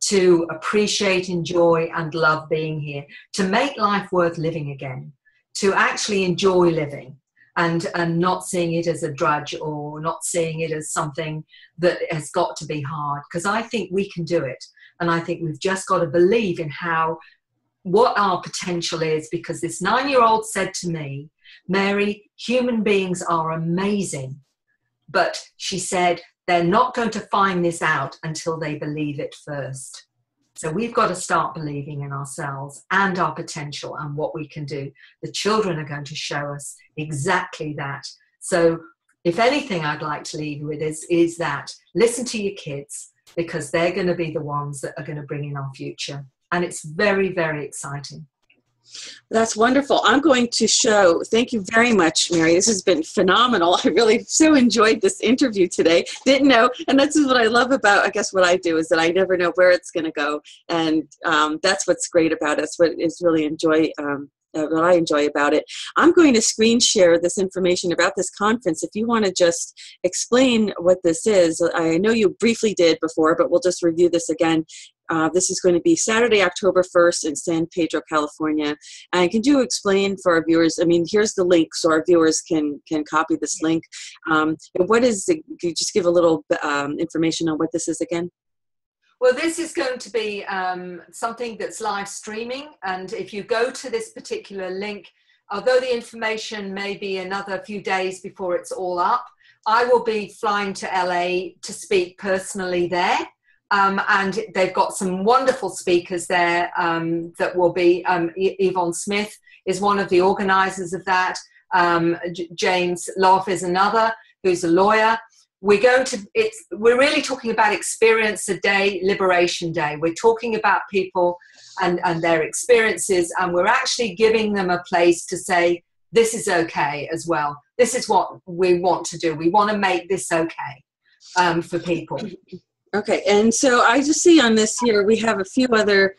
to appreciate, enjoy, and love being here, to make life worth living again, to actually enjoy living. And not seeing it as a drudge, or not seeing it as something that has got to be hard, because I think we can do it. And I think we've just got to believe in what our potential is, because this 9-year-old said to me, Mary, human beings are amazing, but she said they're not going to find this out until they believe it first. So we've got to start believing in ourselves and our potential and what we can do. The children are going to show us exactly that. So if anything I'd like to leave you with is that listen to your kids, because they're going to be the ones that are going to bring in our future. And it's very, very exciting. That's wonderful. I'm going to show, thank you very much, Mary. This has been phenomenal. I really so enjoyed this interview today. Didn't know, and that's what I love about, I guess what I do is that I never know where it's going to go. And that's what's great about it. What I enjoy about it. I'm going to screen share this information about this conference. If you want to just explain what this is, I know you briefly did before, but we'll just review this again. This is going to be Saturday, October 1st in San Pedro, California. And can you explain for our viewers, I mean, here's the link so our viewers can copy this link. Can you just give a little information on what this is again? Well, this is going to be something that's live streaming. And if you go to this particular link, although the information may be another few days before it's all up, I will be flying to LA to speak personally there. And they've got some wonderful speakers there that will be, Yvonne Smith is one of the organizers of that. James Love is another, who's a lawyer. We're really talking about Experience a Day, Liberation Day. We're talking about people and their experiences, and we're actually giving them a place to say, this is okay as well. This is what we want to do. We want to make this okay for people. Okay, and so I just see on this here, we have a few other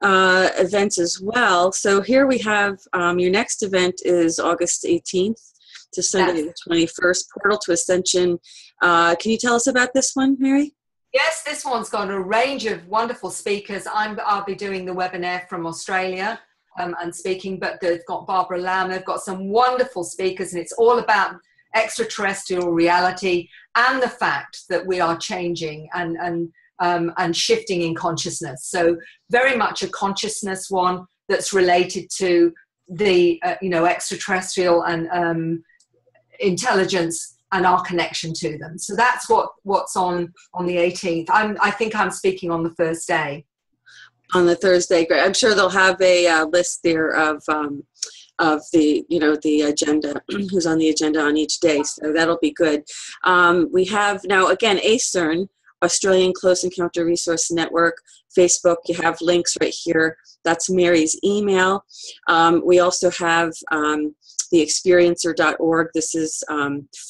events as well. So here we have your next event is August 18th to Sunday the 21st, Portal to Ascension. Can you tell us about this one, Mary? Yes, this one's got a range of wonderful speakers. I'll be doing the webinar from Australia and speaking, but they've got Barbara Lamb. They've got some wonderful speakers, and it's all about extraterrestrial reality and the fact that we are changing and shifting in consciousness. So very much a consciousness one that's related to the extraterrestrial and intelligence and our connection to them. So that's what's on the 18th. I think I'm speaking on the first day. On the Thursday, great. I'm sure they'll have a list there of the agenda, who's on the agenda on each day. So that'll be good. We have now, again, ACERN, Australian Close Encounter Resource Network, Facebook. You have links right here. That's Mary's email. We also have the experiencer.org. This is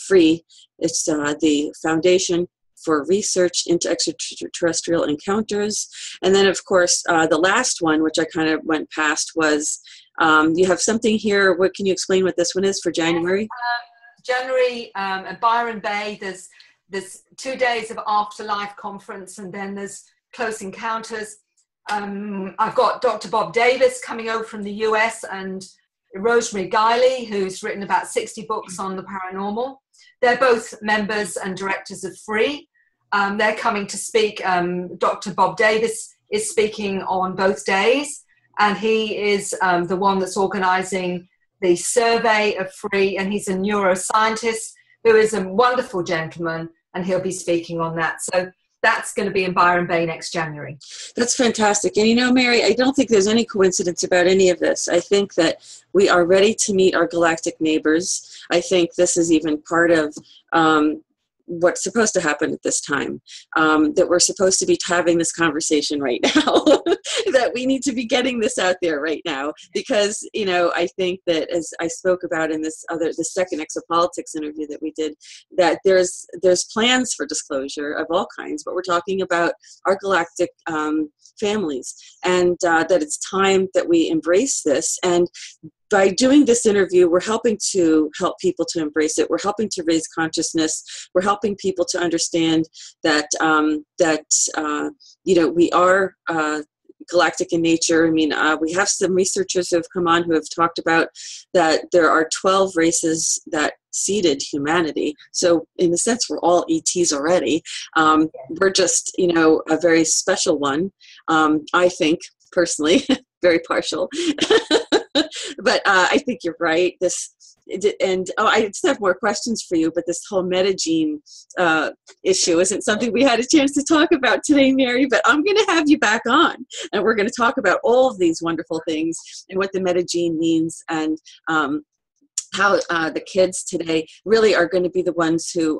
free. It's the Foundation for Research into Extraterrestrial Encounters. And then, of course, the last one, which I kind of went past, was you have something here. What can you explain what this one is for January? January at Byron Bay, there's 2 days of Afterlife conference, and then there's Close Encounters. I've got Dr. Bob Davis coming over from the US, and Rosemary Guiley, who's written about 60 books on the paranormal. They're both members and directors of FREE. They're coming to speak. Dr. Bob Davis is speaking on both days, and he is the one that's organizing the survey of FREE, and he's a neuroscientist who is a wonderful gentleman, and he'll be speaking on that. So that's going to be in Byron Bay next January. That's fantastic. And you know, Mary, I don't think there's any coincidence about any of this. I think that we are ready to meet our galactic neighbors. I think this is even part of what's supposed to happen at this time, that we're supposed to be having this conversation right now, that we need to be getting this out there right now, because, you know, I think that, as I spoke about in the second Exopolitics interview that we did, that there's plans for disclosure of all kinds, but we're talking about our galactic families, and that it's time that we embrace this. And by doing this interview, we're helping to help people to embrace it. We're helping to raise consciousness. We're helping people to understand that you know, we are galactic in nature. I mean, we have some researchers who have come on who have talked about that there are 12 races that seeded humanity. So in a sense, we're all ETs already. We're just, you know, a very special one. I think, personally, very partial. But I think you're right. I just have more questions for you, but this whole metagene issue isn't something we had a chance to talk about today, Mary, but I'm going to have you back on, and we're going to talk about all of these wonderful things and what the metagene means, and how the kids today really are going to be the ones who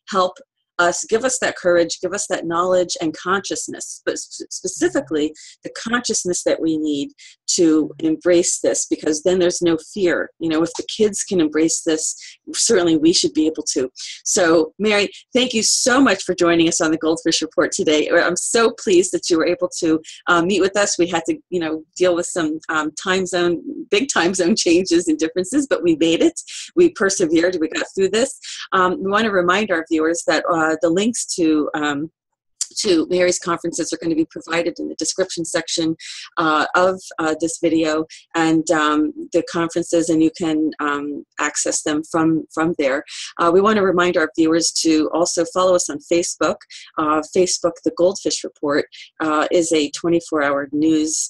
help us, give us that courage, give us that knowledge and consciousness, but specifically the consciousness that we need to embrace this, because then there's no fear. You know, if the kids can embrace this, certainly we should be able to. So, Mary, thank you so much for joining us on the GoldFish Report today. I'm so pleased that you were able to meet with us. We had to, you know, deal with some big time zone changes and differences, but we made it. We persevered. We got through this. We want to remind our viewers that the links to Mary's conferences are going to be provided in the description section of this video, and the conferences, and you can access them from there. We want to remind our viewers to also follow us on Facebook. Facebook, the GoldFish Report, is a 24-hour news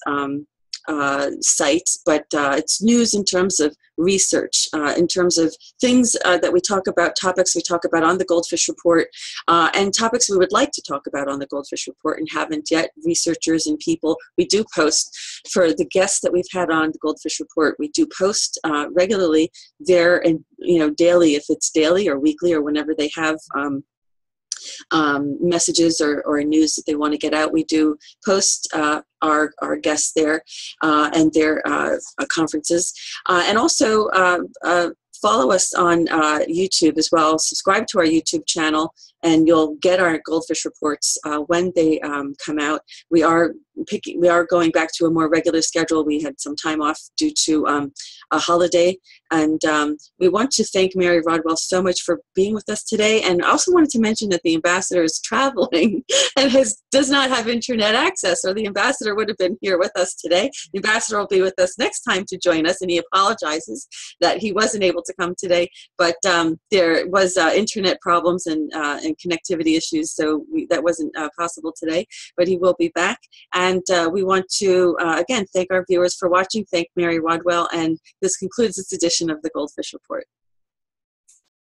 site, but it's news in terms of research, in terms of things that we talk about, topics we talk about on the GoldFish Report, and topics we would like to talk about on the GoldFish Report and haven't yet. Researchers and people, we do post for the guests that we've had on the GoldFish Report. We do post regularly there, and, you know, daily, if it's daily or weekly or whenever they have messages or news that they want to get out. We do post our guests there and their conferences, and also follow us on YouTube as well. Subscribe to our YouTube channel, and you'll get our GoldFish reports when they come out. We are going back to a more regular schedule. We had some time off due to a holiday, and we want to thank Mary Rodwell so much for being with us today. And I also wanted to mention that the ambassador is traveling and does not have internet access, or the ambassador would have been here with us today. The ambassador will be with us next time to join us, and he apologizes that he wasn't able to come today, but there was internet problems and connectivity issues, so that wasn't possible today, but he will be back. And we want to, again, thank our viewers for watching. Thank Mary Rodwell, and this concludes this edition of the GoldFish Report.